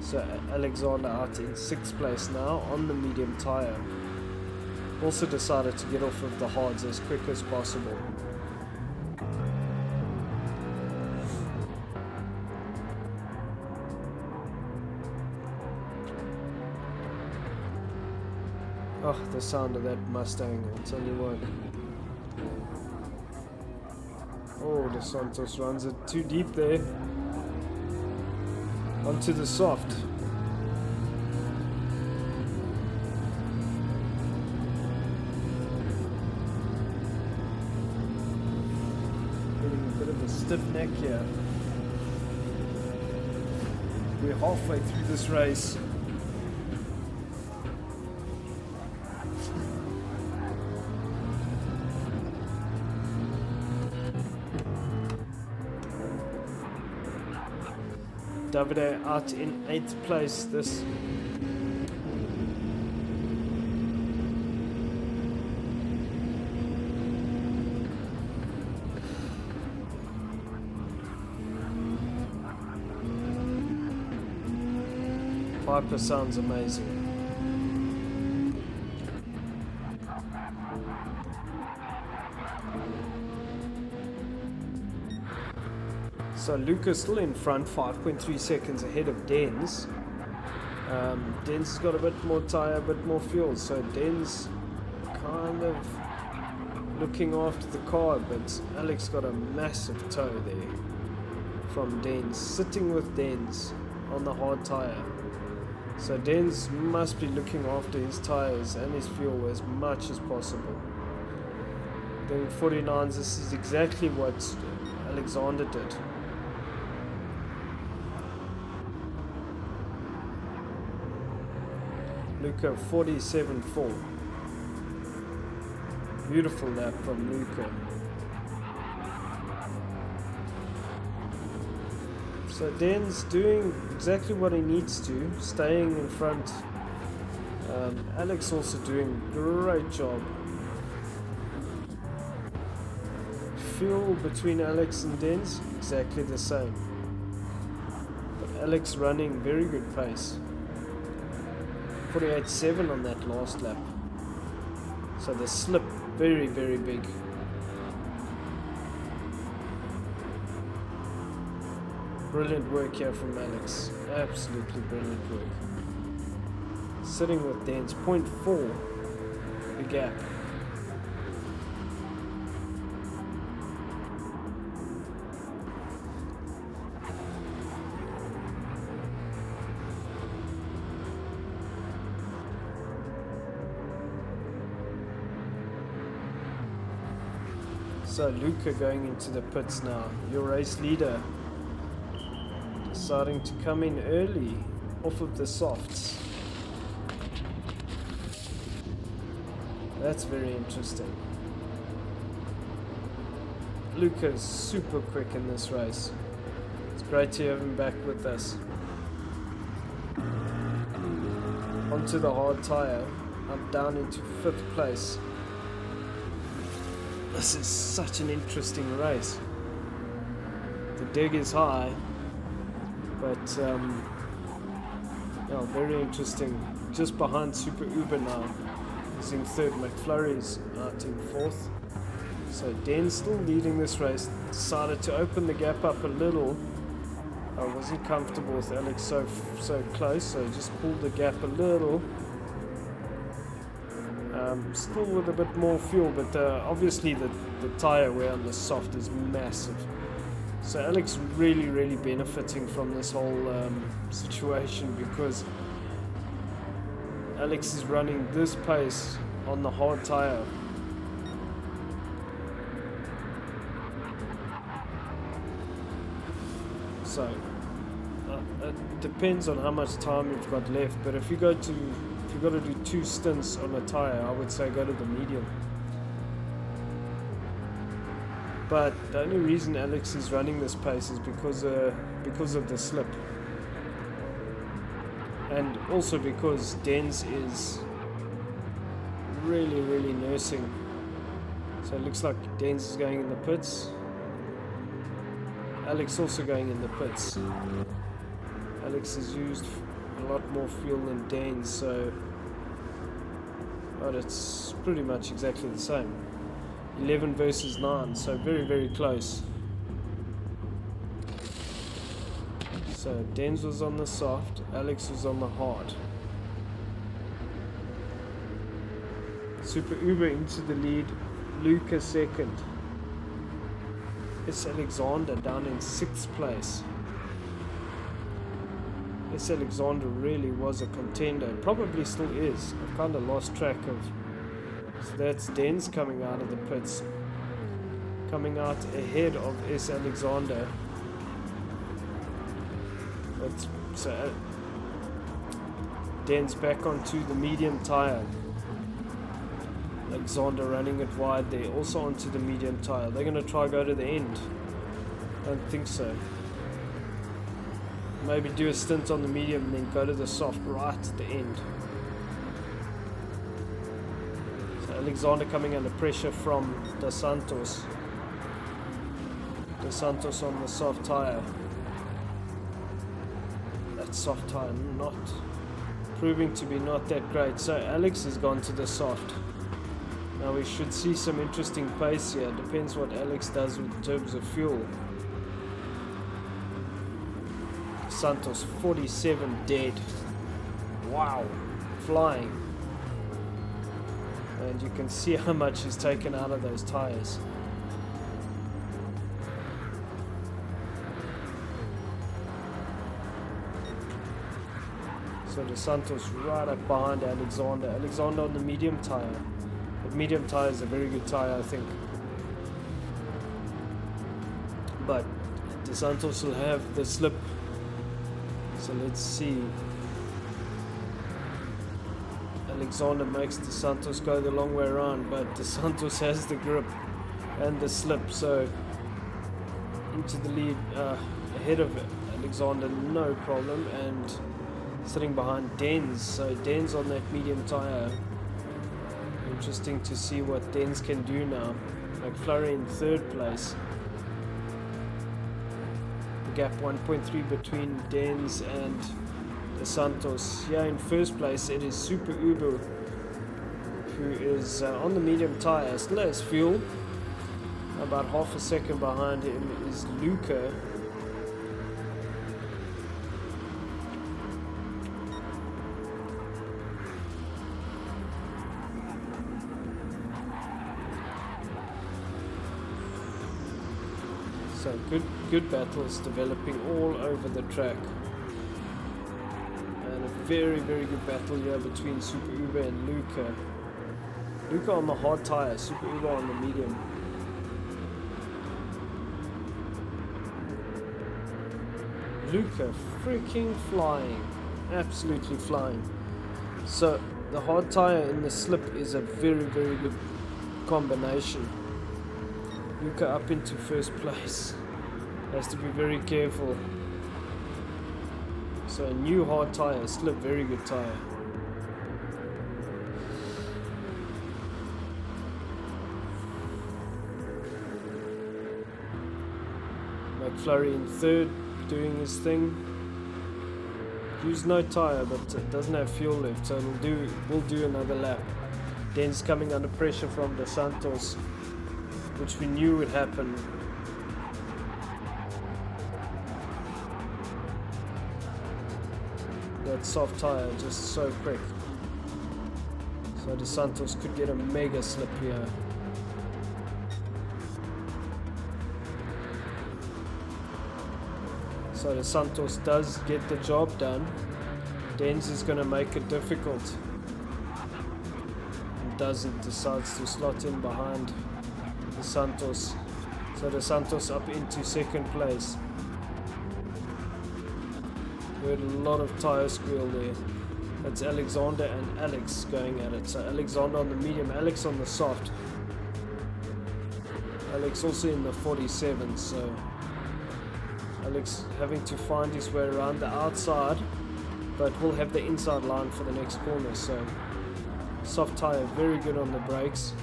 So Alexander out in 6th place now on the medium tyre. Also decided to get off of the hards as quick as possible. Oh, the sound of that Mustang, I'll tell you what. Oh, the Santos runs it too deep there. Onto the soft. Getting a bit of a stiff neck here. We're halfway through this race. Davide out in 8th place. This Piper sounds amazing. So Luca's still in front, 5.3 seconds ahead of Denz. Denz has got a bit more tyre, a bit more fuel, so Denz kind of looking after the car, but Alex got a massive tow there from Denz, sitting with Denz on the hard tyre. So Denz must be looking after his tyres and his fuel as much as possible. Doing 49s, this is exactly what Alexander did. Luca 47.4. Beautiful lap from Luca. So Denz doing exactly what he needs to, staying in front. Alex also doing a great job. Fuel between Alex and Denz, exactly the same. But Alex running very good pace. 48.7 on that last lap. So the slip very, very big. Brilliant work here from Alex. Absolutely brilliant work. Sitting with Denz, 0.4 the gap. So Luca going into the pits now, your race leader, deciding to come in early off of the softs. That's very interesting. Luca's super quick in this race. It's great to have him back with us. Onto the hard tyre, I'm down into 5th place. This is such an interesting race. The dig is high, but yeah, very interesting. Just behind Super Uber now. He's in 3rd. McFlurry's out in 4th. So Denz still leading this race. Decided to open the gap up a little. I wasn't comfortable with Alex so close, so just pulled the gap a little. Still with a bit more fuel, but obviously the tyre wear on the soft is massive. So Alex really benefiting from this whole situation, because Alex is running this pace on the hard tyre. So it depends on how much time you've got left, but if you've got to do 2 stints on a tyre, I would say go to the medium. But the only reason Alex is running this pace is because of the slip, and also because Denz is really nursing. So it looks like Denz is going in the pits. Alex also going in the pits. Alex has used a lot more fuel than Dane's, so but it's pretty much exactly the same. 11 versus 9, so very, very close. So Denz was on the soft, Alex was on the hard. Super Uber into the lead, Luca second. S. Alexander down in 6th place. S. Alexander really was a contender, probably still is. I've kind of lost track of. So that's Denz coming out of the pits, coming out ahead of S. Alexander. But so Denz back onto the medium tire. Alexander running it wide there, also onto the medium tire. They're going to try go to the end. Don't think so. Maybe do a stint on the medium and then go to the soft right at the end. So Alexander coming under pressure from Dos Santos. Dos Santos on the soft tire. That soft tire not proving to be not that great. So Alex has gone to the soft. Now we should see some interesting pace here. Depends what Alex does in terms of fuel. Santos 47 dead. Wow, flying. And you can see how much is taken out of those tires. So Dos Santos right up behind Alexander. Alexander on the medium tire. The medium tire is a very good tire, I think. But Dos Santos will have the slip. So let's see. Alexander makes Dos Santos go the long way around, but Dos Santos has the grip and the slip. So into the lead, ahead of Alexander, no problem, and sitting behind Denz. So Denz on that medium tire. Interesting to see what Denz can do now. McFlurry in 3rd place. The gap 1.3 between Denz and Dos Santos. Here in 1st place it is Super Uber, who is on the medium tire, still has fuel. About half a second behind him is Luca. So good battles developing all over the track. And a very, very good battle here between Super Uber and Luca. Luca on the hard tire, Super Uber on the medium. Luca freaking flying, absolutely flying. So the hard tire in the slip is a very, very good combination. Luca up into 1st place. Has to be very careful. So a new hard tire, still a very good tire. McFlurry in 3rd, doing his thing. Used no tire, but it doesn't have fuel left, so we'll do another lap. Denz coming under pressure from Dos Santos, which we knew would happen. That soft tire just so quick. So Dos Santos could get a mega slip here. So Dos Santos does get the job done. Denz is going to make it difficult. And doesn't, decides to slot in behind Dos Santos. So Dos Santos up into 2nd place. We had a lot of tire squeal there. That's Alexander and Alex going at it. So Alexander on the medium, Alex on the soft. Alex also in the 47, so Alex having to find his way around the outside, but will have the inside line for the next corner. So soft tire, very good on the brakes.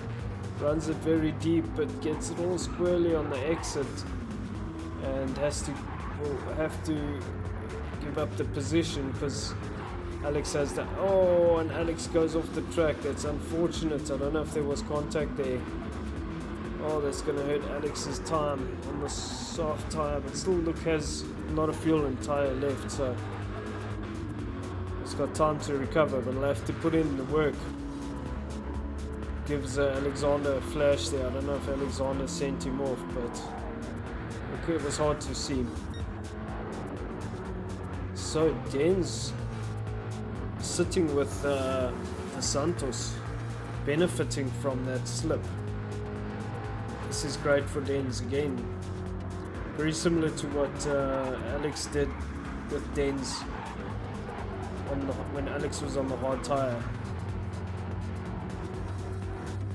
Runs it very deep, but gets it all squarely on the exit, and will have to give up the position because Alex has that. Oh, and Alex goes off the track. That's unfortunate. I don't know if there was contact there. Oh, that's going to hurt Alex's time on the soft tyre. But still, Luke has a lot of fuel and tyre left. So he's got time to recover. But he'll have to put in the work. Gives Alexander a flash there. I don't know if Alexander sent him off. But it was hard to see. So Den's sitting with the Santos, benefiting from that slip. This is great for Den's again. Very similar to what Alex did with Den's when Alex was on the hard tyre.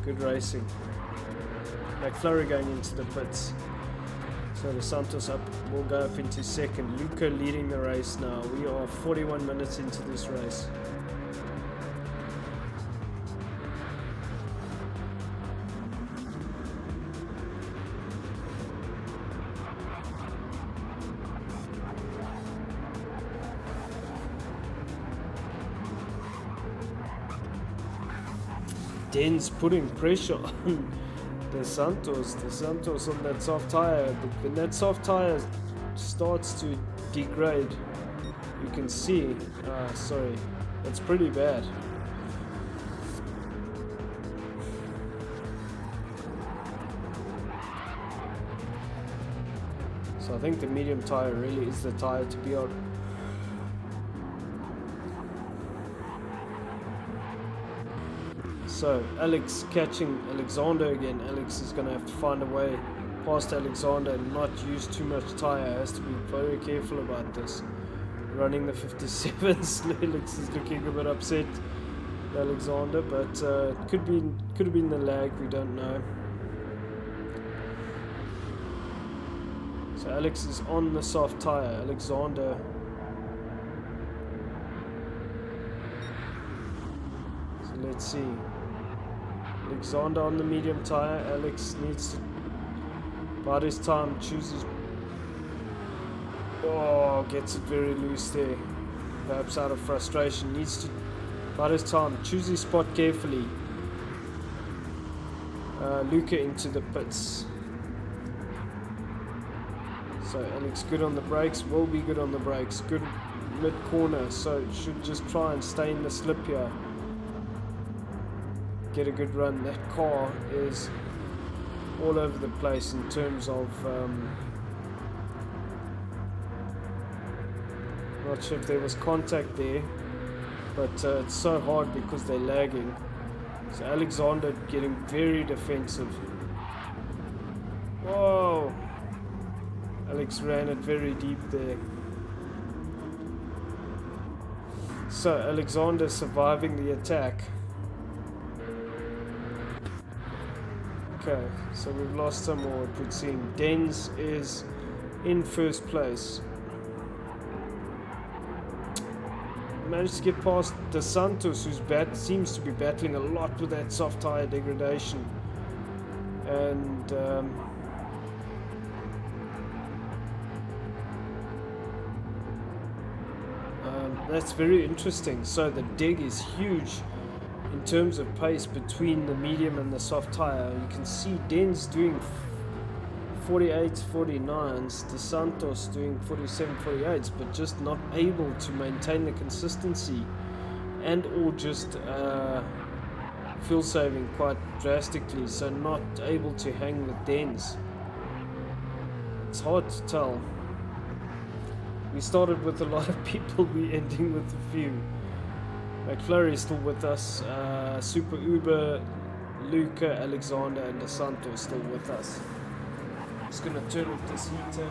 Good racing. McFlurry going into the pits. So the Santos will go up into second. Luca leading the race now. We are 41 minutes into this race. Den's putting pressure on the Santos on that soft tyre. When that soft tyre starts to degrade, you can see, sorry, that's pretty bad. So I think the medium tyre really is the tyre to be on. So Alex catching Alexander again. Alex is going to have to find a way past Alexander and not use too much tyre. Has to be very careful about this. Running the 57s, Alex is looking a bit upset, Alexander, but it could have been the lag. We don't know. So Alex is on the soft tyre. Alexander. So let's see. Alexander on the medium tyre. Alex needs to bide his time, chooses. Oh, gets it very loose there. Perhaps out of frustration. Needs to bide his time, choose his spot carefully. Luca into the pits. So Alex good on the brakes, will be good on the brakes. Good mid corner, so should just try and stay in the slip here. Get a good run. That car is all over the place in terms of not sure if there was contact there, but it's so hard because they're lagging. So Alexander getting very defensive. Whoa, Alex ran it very deep there. So Alexander surviving the attack. Okay, so we've lost some more, it would seem. Den's is in first place. Managed to get past the Santos, who's seems to be battling a lot with that soft tyre degradation. And that's very interesting. So the dig is huge in terms of pace between the medium and the soft tyre. You can see Den's doing 48s, 49s, the Santos doing 47, 48s, but just not able to maintain the consistency and or just fuel saving quite drastically, so not able to hang with Den's. It's hard to tell. We started with a lot of people, we're ending with a few. McFlurry is still with us, Super Uber, Luca, Alexander and the Santos still with us. Just gonna turn off this heater.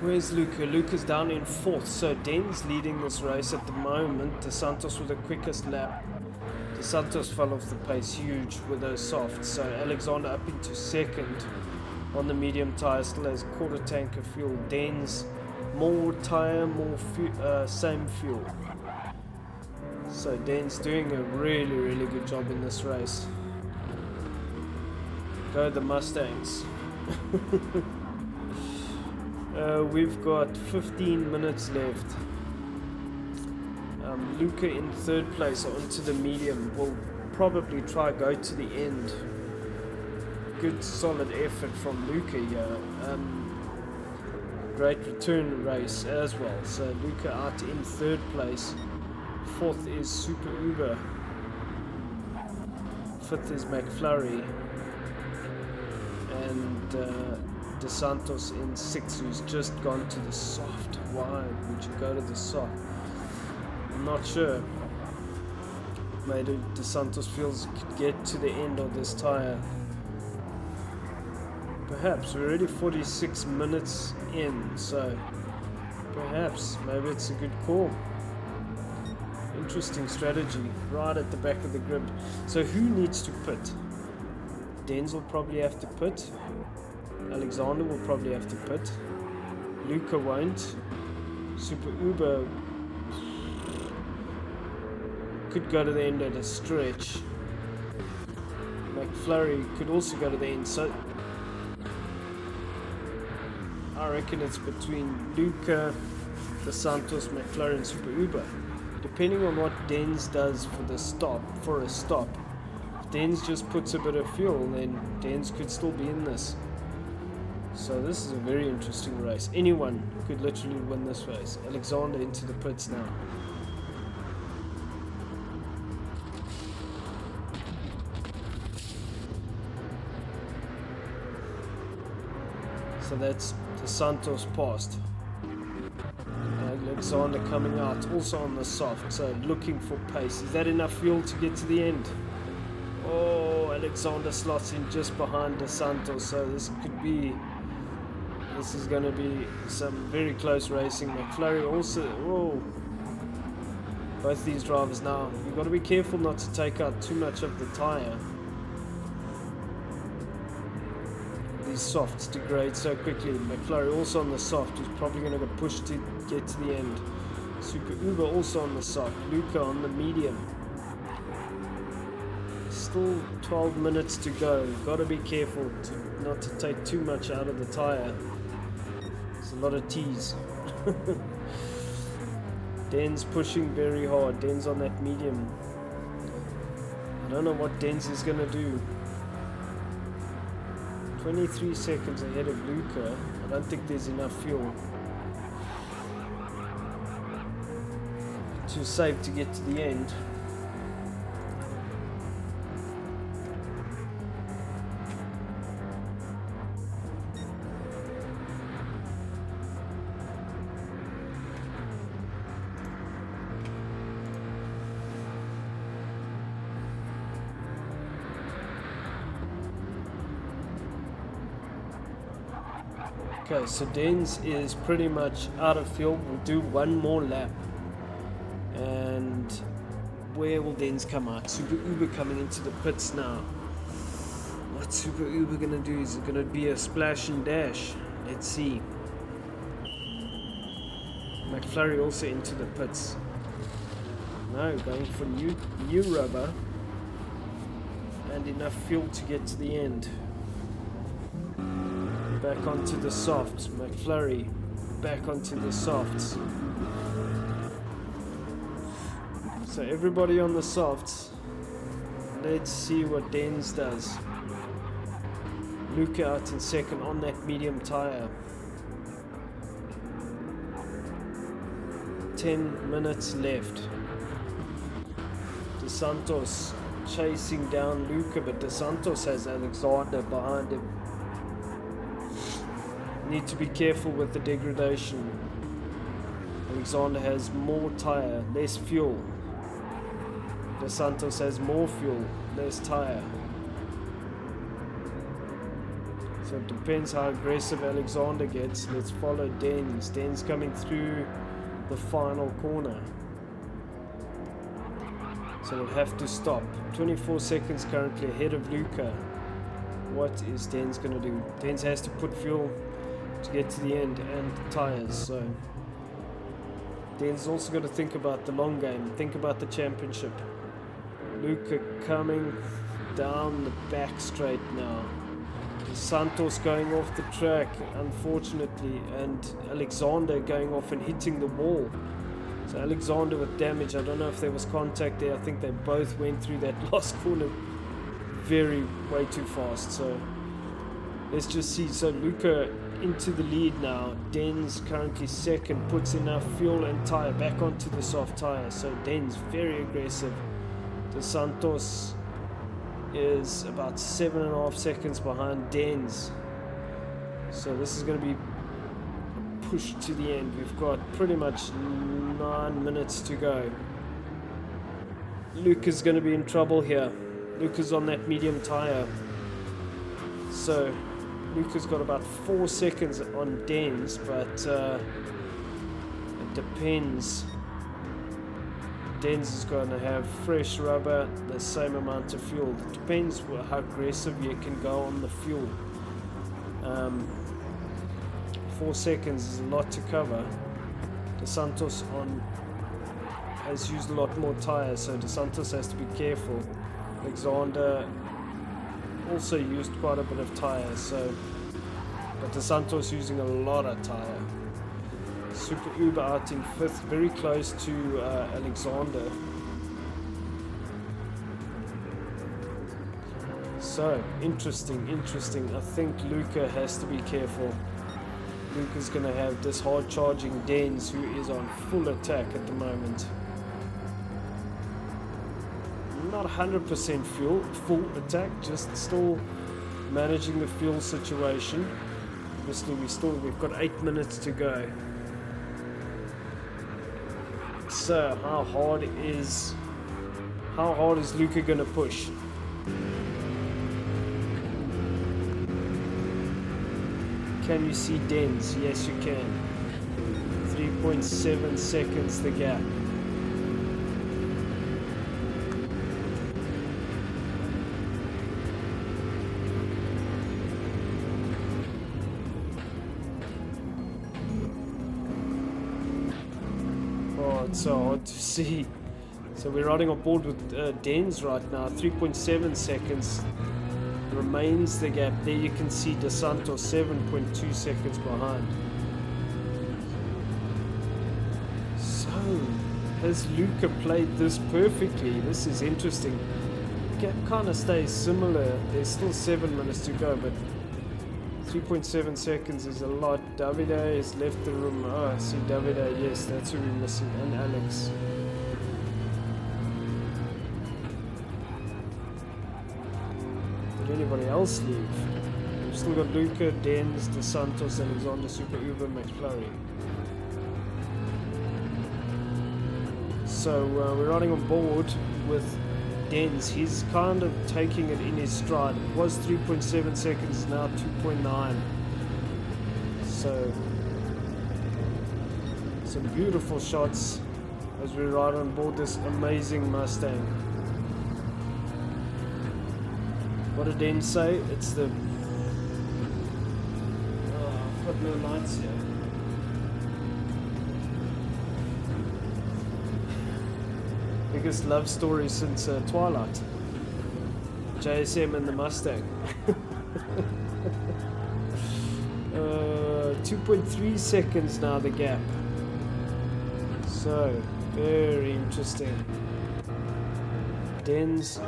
Where's Luca? Luca's down in fourth, so Den's leading this race at the moment. The Santos with the quickest lap. The Santos fell off the pace huge with those softs, so Alexander up into second. on the medium tire, still has quarter tank of fuel. Den's more tire, same fuel. So Den's doing a really good job in this race. Go the Mustangs. We've got 15 minutes left. Luca in third place onto the medium. Will probably try go to the end. Good solid effort from Luca here. Great return race as well. So Luca out in third place. Fourth is Super Uber. Fifth is McFlurry. And De Santos in sixth, who's just gone to the soft. Why would you go to the soft? I'm not sure. Maybe De Santos feels he could get to the end of this tire. Perhaps. We're already 46 minutes in, so perhaps, maybe it's a good call. Interesting strategy, right at the back of the grid. So who needs to pit? Denz will probably have to pit. Alexander will probably have to pit. Luca won't. Super Uber could go to the end at a stretch. McFlurry could also go to the end. So I reckon it's between Luca, De Santos, McFlurry and Super Uber. Depending on what Denz does for a stop. If Denz just puts a bit of fuel, then Denz could still be in this. So this is a very interesting race. Anyone could literally win this race. Alexander into the pits now. So that's De Santos passed. Alexander coming out, also on the soft, so looking for pace. Is that enough fuel to get to the end? Oh, Alexander slots in just behind De Santos, so this is going to be some very close racing. McFlurry also, whoa. Both these drivers now, you've got to be careful not to take out too much of the tire. These softs degrade so quickly. McFlurry also on the soft, who's probably going to get pushed to get to the end. Super Uber also on the soft. Luca on the medium. Still 12 minutes to go. Got to be careful not to take too much out of the tire. There's a lot of T's. Den's pushing very hard. Den's on that medium. I don't know what Denz is going to do. 23 seconds ahead of Luca. I don't think there's enough fuel. Too safe to get to the end. Okay, so Denz is pretty much out of fuel. We'll do one more lap. And where will Denz come out? Super Uber coming into the pits now. What's Super Uber going to do? Is it going to be a splash and dash? Let's see. McFlurry also into the pits. No, going for new rubber. And enough fuel to get to the end. Back onto the softs. McFlurry back onto the softs. So everybody on the softs. Let's see what Denz does. Luca out in second on that medium tire. 10 minutes left. De Santos chasing down Luca, but De Santos has Alexander behind him. Need to be careful with the degradation. Alexander has more tire, less fuel. De Santos has more fuel, less tire. So it depends how aggressive Alexander gets. Let's follow Denz. Denz coming through the final corner. So we'll have to stop. 24 seconds currently ahead of Luca. what is Dens going to do? Dens has to put fuel to get to the end and tyres, so Dens also got to think about the long game, think about the championship. Luca coming down the back straight now. Santos going off the track, unfortunately, and Alexander going off and hitting the wall. So Alexander with damage. I don't know if there was contact there. I think they both went through that last corner way too fast. So let's just see. So Luca into the lead now. Dens currently second, puts enough fuel and tyre back onto the soft tyre. So Dens very aggressive. De Santos is about 7.5 seconds behind Dens. So this is going to be pushed to the end. We've got pretty much 9 minutes to go. Luca's going to be in trouble here. Luca's on that medium tyre. So Luca's got about 4 seconds on Dens, but it depends. Dens is going to have fresh rubber, the same amount of fuel. It depends how aggressive you can go on the fuel. 4 seconds is a lot to cover. De Santos has used a lot more tyres, so De Santos has to be careful. Alexander also used quite a bit of tyre, but De Santos using a lot of tyre. Super Uber out in 5th, very close to Alexander. So, interesting. I think Luca has to be careful. Luca's going to have this hard charging Dens, who is on full attack at the moment. Not 100% full attack, just still managing the fuel situation. Obviously we've got 8 minutes to go. So how hard is Luca gonna push? Can you see Dens? Yes, you can. 3.7 seconds the gap. It's so hard to see. So we're riding on board with Dens right now. 3.7 seconds remains the gap. There you can see De Santos 7.2 seconds behind. So has Luca played this perfectly? This is interesting. The gap kind of stays similar. There's still 7 minutes to go, but 3.7 seconds is a lot. Davide has left the room. Oh, I see Davide. Yes, that's who we're missing. And Alex. Did anybody else leave? We've still got Luca, Dens, De Santos, Alexander, Super Uber, McFlurry. So we're riding on board with Dens. He's kind of taking it in his stride. It was 3.7 seconds, now 2.9. So some beautiful shots as we ride on board this amazing Mustang. What did Dens say? It's the I've got no lights here. Biggest love story since Twilight. JSM and the Mustang. 2.3 seconds now the gap. So very interesting. Dens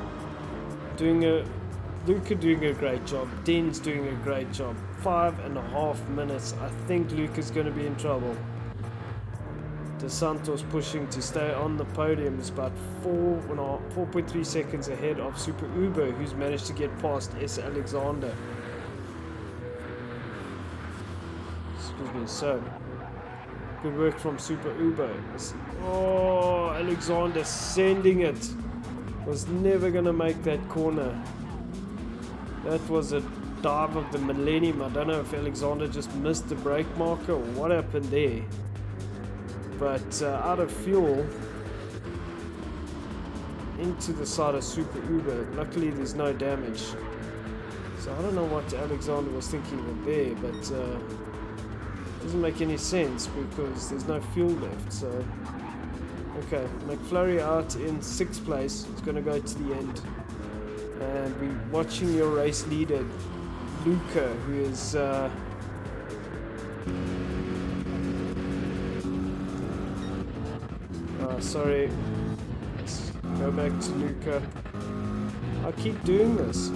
Luca doing a great job. Dens doing a great job. 5.5 minutes. I think Luca's going to be in trouble. De Santos pushing to stay on the podium is about 4.3 seconds ahead of Super Uber, who's managed to get past S. Alexander. Excuse me. So good work from Super Uber. Oh, Alexander sending it. Was never gonna make that corner. That was a dive of the millennium. I don't know if Alexander just missed the brake marker or what happened there. But out of fuel into the side of Super Uber. Luckily there's no damage. So I don't know what Alexander was thinking of there, but it doesn't make any sense because there's no fuel left. So okay, McFlurry out in 6th place. It's going to go to the end. And we're watching your race leader, Luca, who is... sorry. Let's go back to Luca. I keep doing this.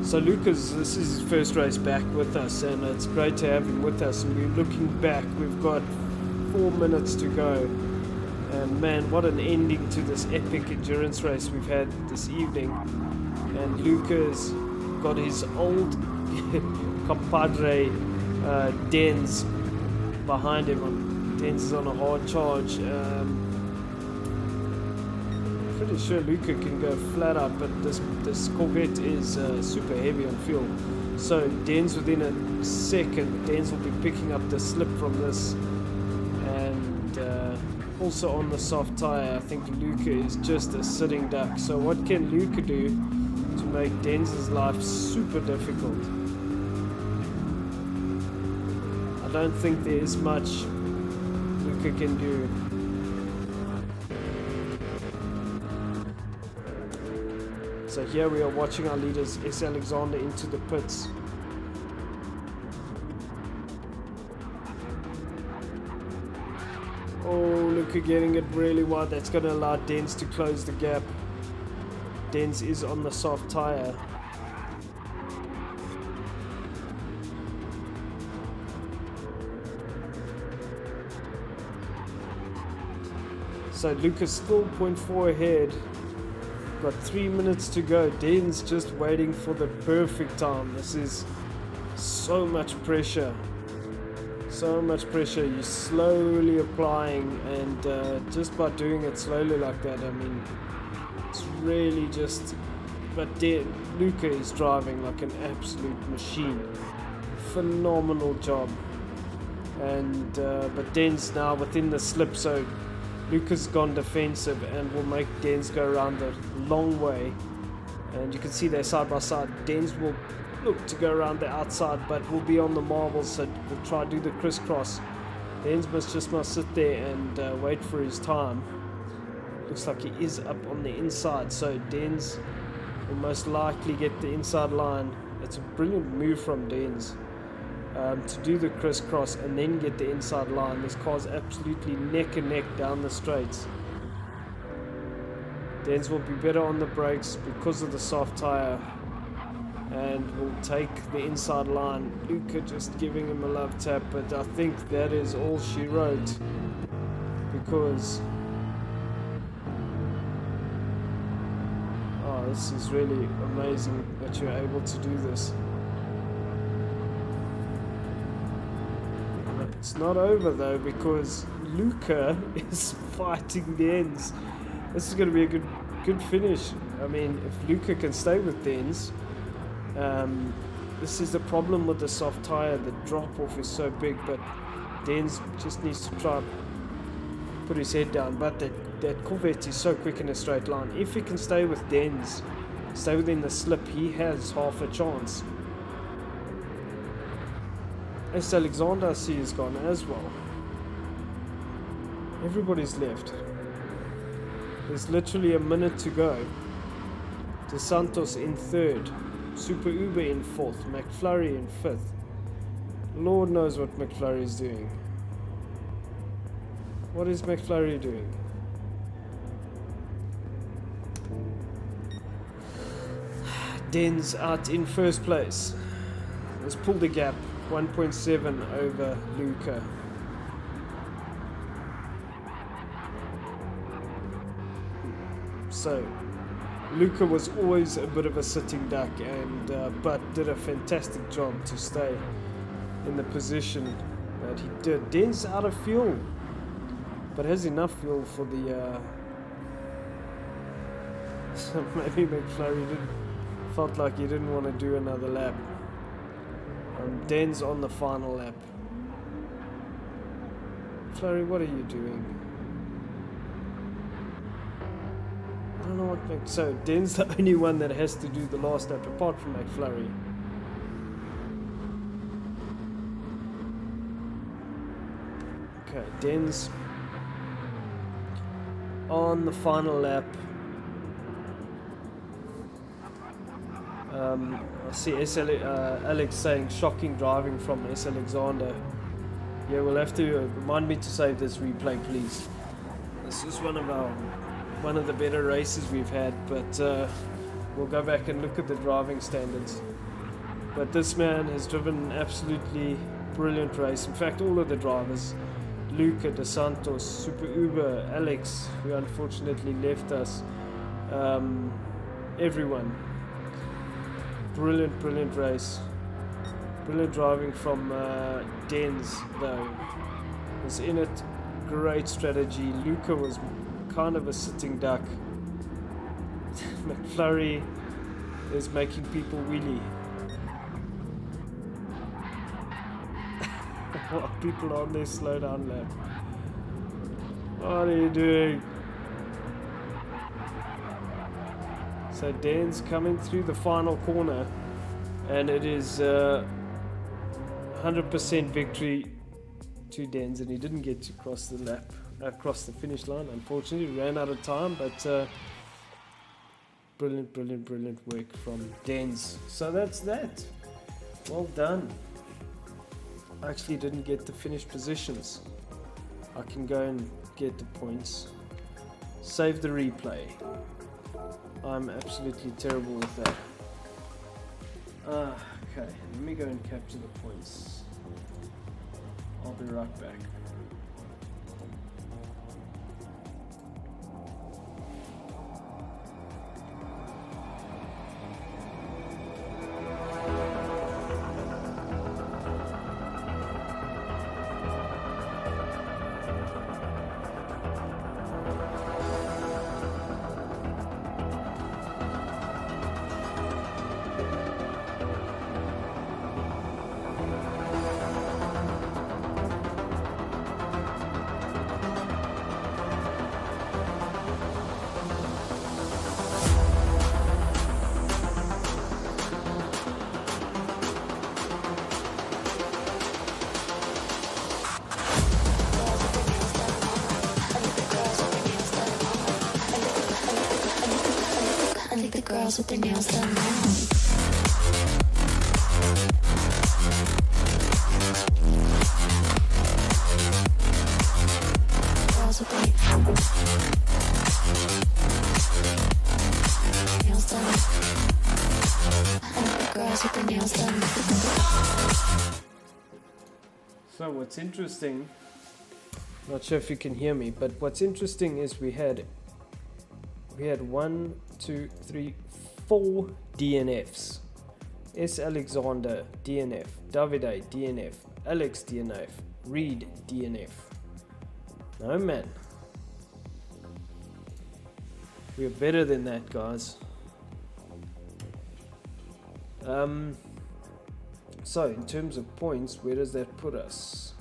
So Lucas, this is his first race back with us, and it's great to have him with us. And we're looking back, we've got 4 minutes to go. And man, what an ending to this epic endurance race we've had this evening. And Lucas got his old compadre Dens behind him. Dens is on a hard charge. Pretty sure Luca can go flat out, but this Corvette is super heavy on fuel. So Dens within a second. Dens will be picking up the slip from this, and also on the soft tire. I think Luca is just a sitting duck. So what can Luca do to make Dens' life super difficult? I don't think there is much Luca can do. So here we are watching our leaders, S. Alexander, into the pits. Oh, Luca getting it really wide. That's going to allow Dens to close the gap. Dens is on the soft tire. So Luca's still 0.4 ahead. Got 3 minutes to go. Dens just waiting for the perfect time. This is so much pressure. So much pressure. You're slowly applying, and just by doing it slowly like that, I mean, it's really just... But Luca is driving like an absolute machine. Phenomenal job. And but Dens now within the slip, so Luca's gone defensive and will make Dens go around the long way. And you can see they're side by side. Dens will look to go around the outside, but will be on the marbles, so we'll try to do the crisscross. Dens must sit there and wait for his time. Looks like he is up on the inside, so Dens will most likely get the inside line. It's a brilliant move from Dens. To do the crisscross and then get the inside line. This car's absolutely neck and neck down the straights. Dens will be better on the brakes because of the soft tire, and will take the inside line. Luca just giving him a love tap, but I think that is all she wrote, because this is really amazing that you're able to do this. It's not over though, because Luca is fighting Dens. This is going to be a good finish. I mean, if Luca can stay with Dens, this is the problem with the soft tire. The drop off is so big, but Dens just needs to try and put his head down. But that Corvette is so quick in a straight line. If he can stay with Dens, stay within the slip, he has half a chance. S. Alexander, I see, is gone as well. Everybody's left. There's literally a minute to go. De Santos in 3rd. Super Uber in 4th. McFlurry in 5th. Lord knows what McFlurry is doing. What is McFlurry doing? Dens out in 1st place. Let's pull the gap. 1.7 over Luca. So Luca was always a bit of a sitting duck, and but did a fantastic job to stay in the position that he did. Dens out of fuel, but has enough fuel for the so maybe McFlurry felt like he didn't want to do another lap. Dens on the final lap. Flurry, what are you doing? don't know what makes... So, Den's the only one that has to do the last lap, apart from McFlurry. Okay, Den's on the final lap. I see Alex saying shocking driving from S. Alexander. Yeah, we'll have to remind me to save this replay, please. This is one of the better races we've had, but we'll go back and look at the driving standards. But this man has driven an absolutely brilliant race. In fact, all of the drivers, Luca, De Santos, Super Uber, Alex, who unfortunately left us, everyone. Brilliant race. Brilliant driving from Denz, though. Was in it. Great strategy. Luca was kind of a sitting duck. McFlurry is making people wheelie. While people are on their slow down lap. What are you doing? So Dan's coming through the final corner, and it is 100% victory to Dan's, and he didn't get to cross the lap, across the finish line. Unfortunately, he ran out of time, but brilliant work from Dan's. So that's that. Well done. I actually didn't get the finished positions. I can go and get the points. Save the replay. I'm absolutely terrible with that. Okay, let me go and capture the points. I'll be right back. Girls with their nails done now. Girls with their nails done. I like the girls with their nails done. So what's interesting, not sure if you can hear me, but what's interesting is we had 1, 2, 3, 4 DNFs. S. Alexander DNF, Davide DNF, Alex DNF, Reed DNF. No man, we're better than that, guys. So in terms of points, where does that put us?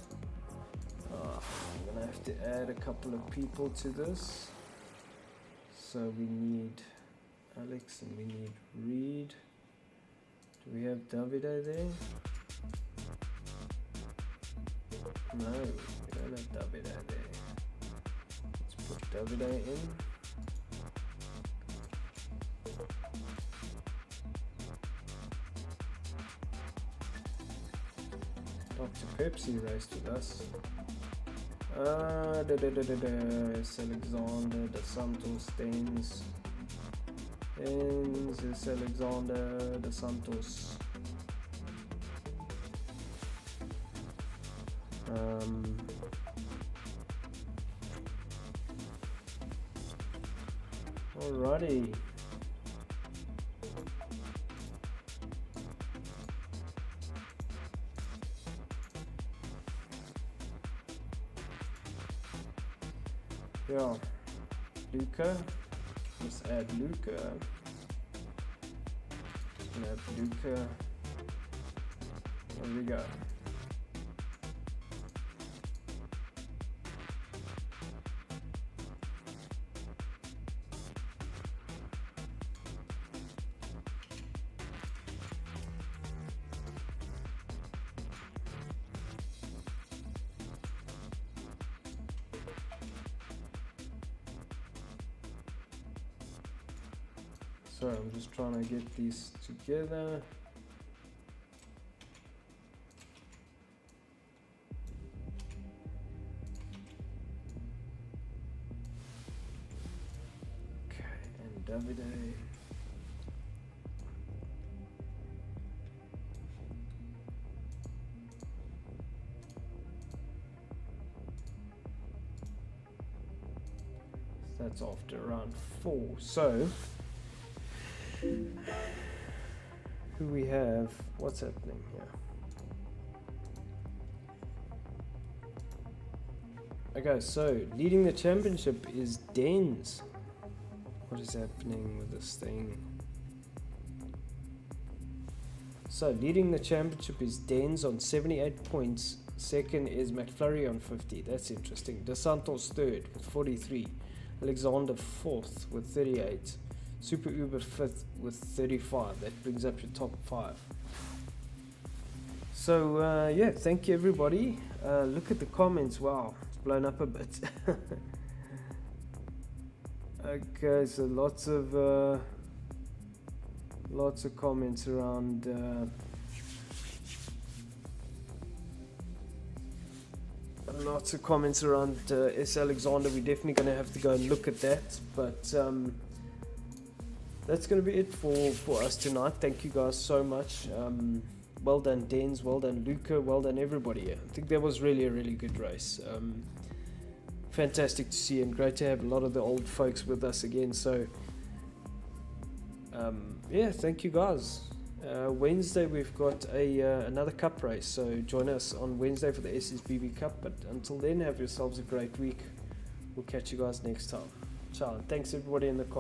I'm gonna have to add a couple of people to this. So we need Alex and we need Reed. Do we have Davide there? No, we don't have Davide there. Let's put Davide in. Dr. Pepsi raced with us. S. Alexander, De Santos, Staines. S. Alexander, De Santos. Alrighty. Yeah, Luca. Let's add Luca. Add Luca. There we go. So I'm just trying to get these together. Okay, and Davide. That's after round 4. So who we have? What's happening here? Okay, so leading the championship is Dens. What is happening with this thing? So leading the championship is Dens on 78 points. Second is McFlurry on 50. That's interesting. De Santos third with 43. Alexander fourth with 38. Super Uber fifth with 35. That brings up your top 5. So yeah, thank you everybody. Look at the comments. Wow, it's blown up a bit. Okay, so lots of comments around S. Alexander. We're definitely going to have to go and look at that, but that's going to be it for us tonight. Thank you guys so much. Well done Dens, well done Luca, well done everybody. I think that was really a really good race. Fantastic to see and great to have a lot of the old folks with us again. So yeah, thank you guys. Wednesday we've got another cup race, so join us on Wednesday for the SSBB Cup. But until then, have yourselves a great week. We'll catch you guys next time. Ciao, and thanks everybody in the comments.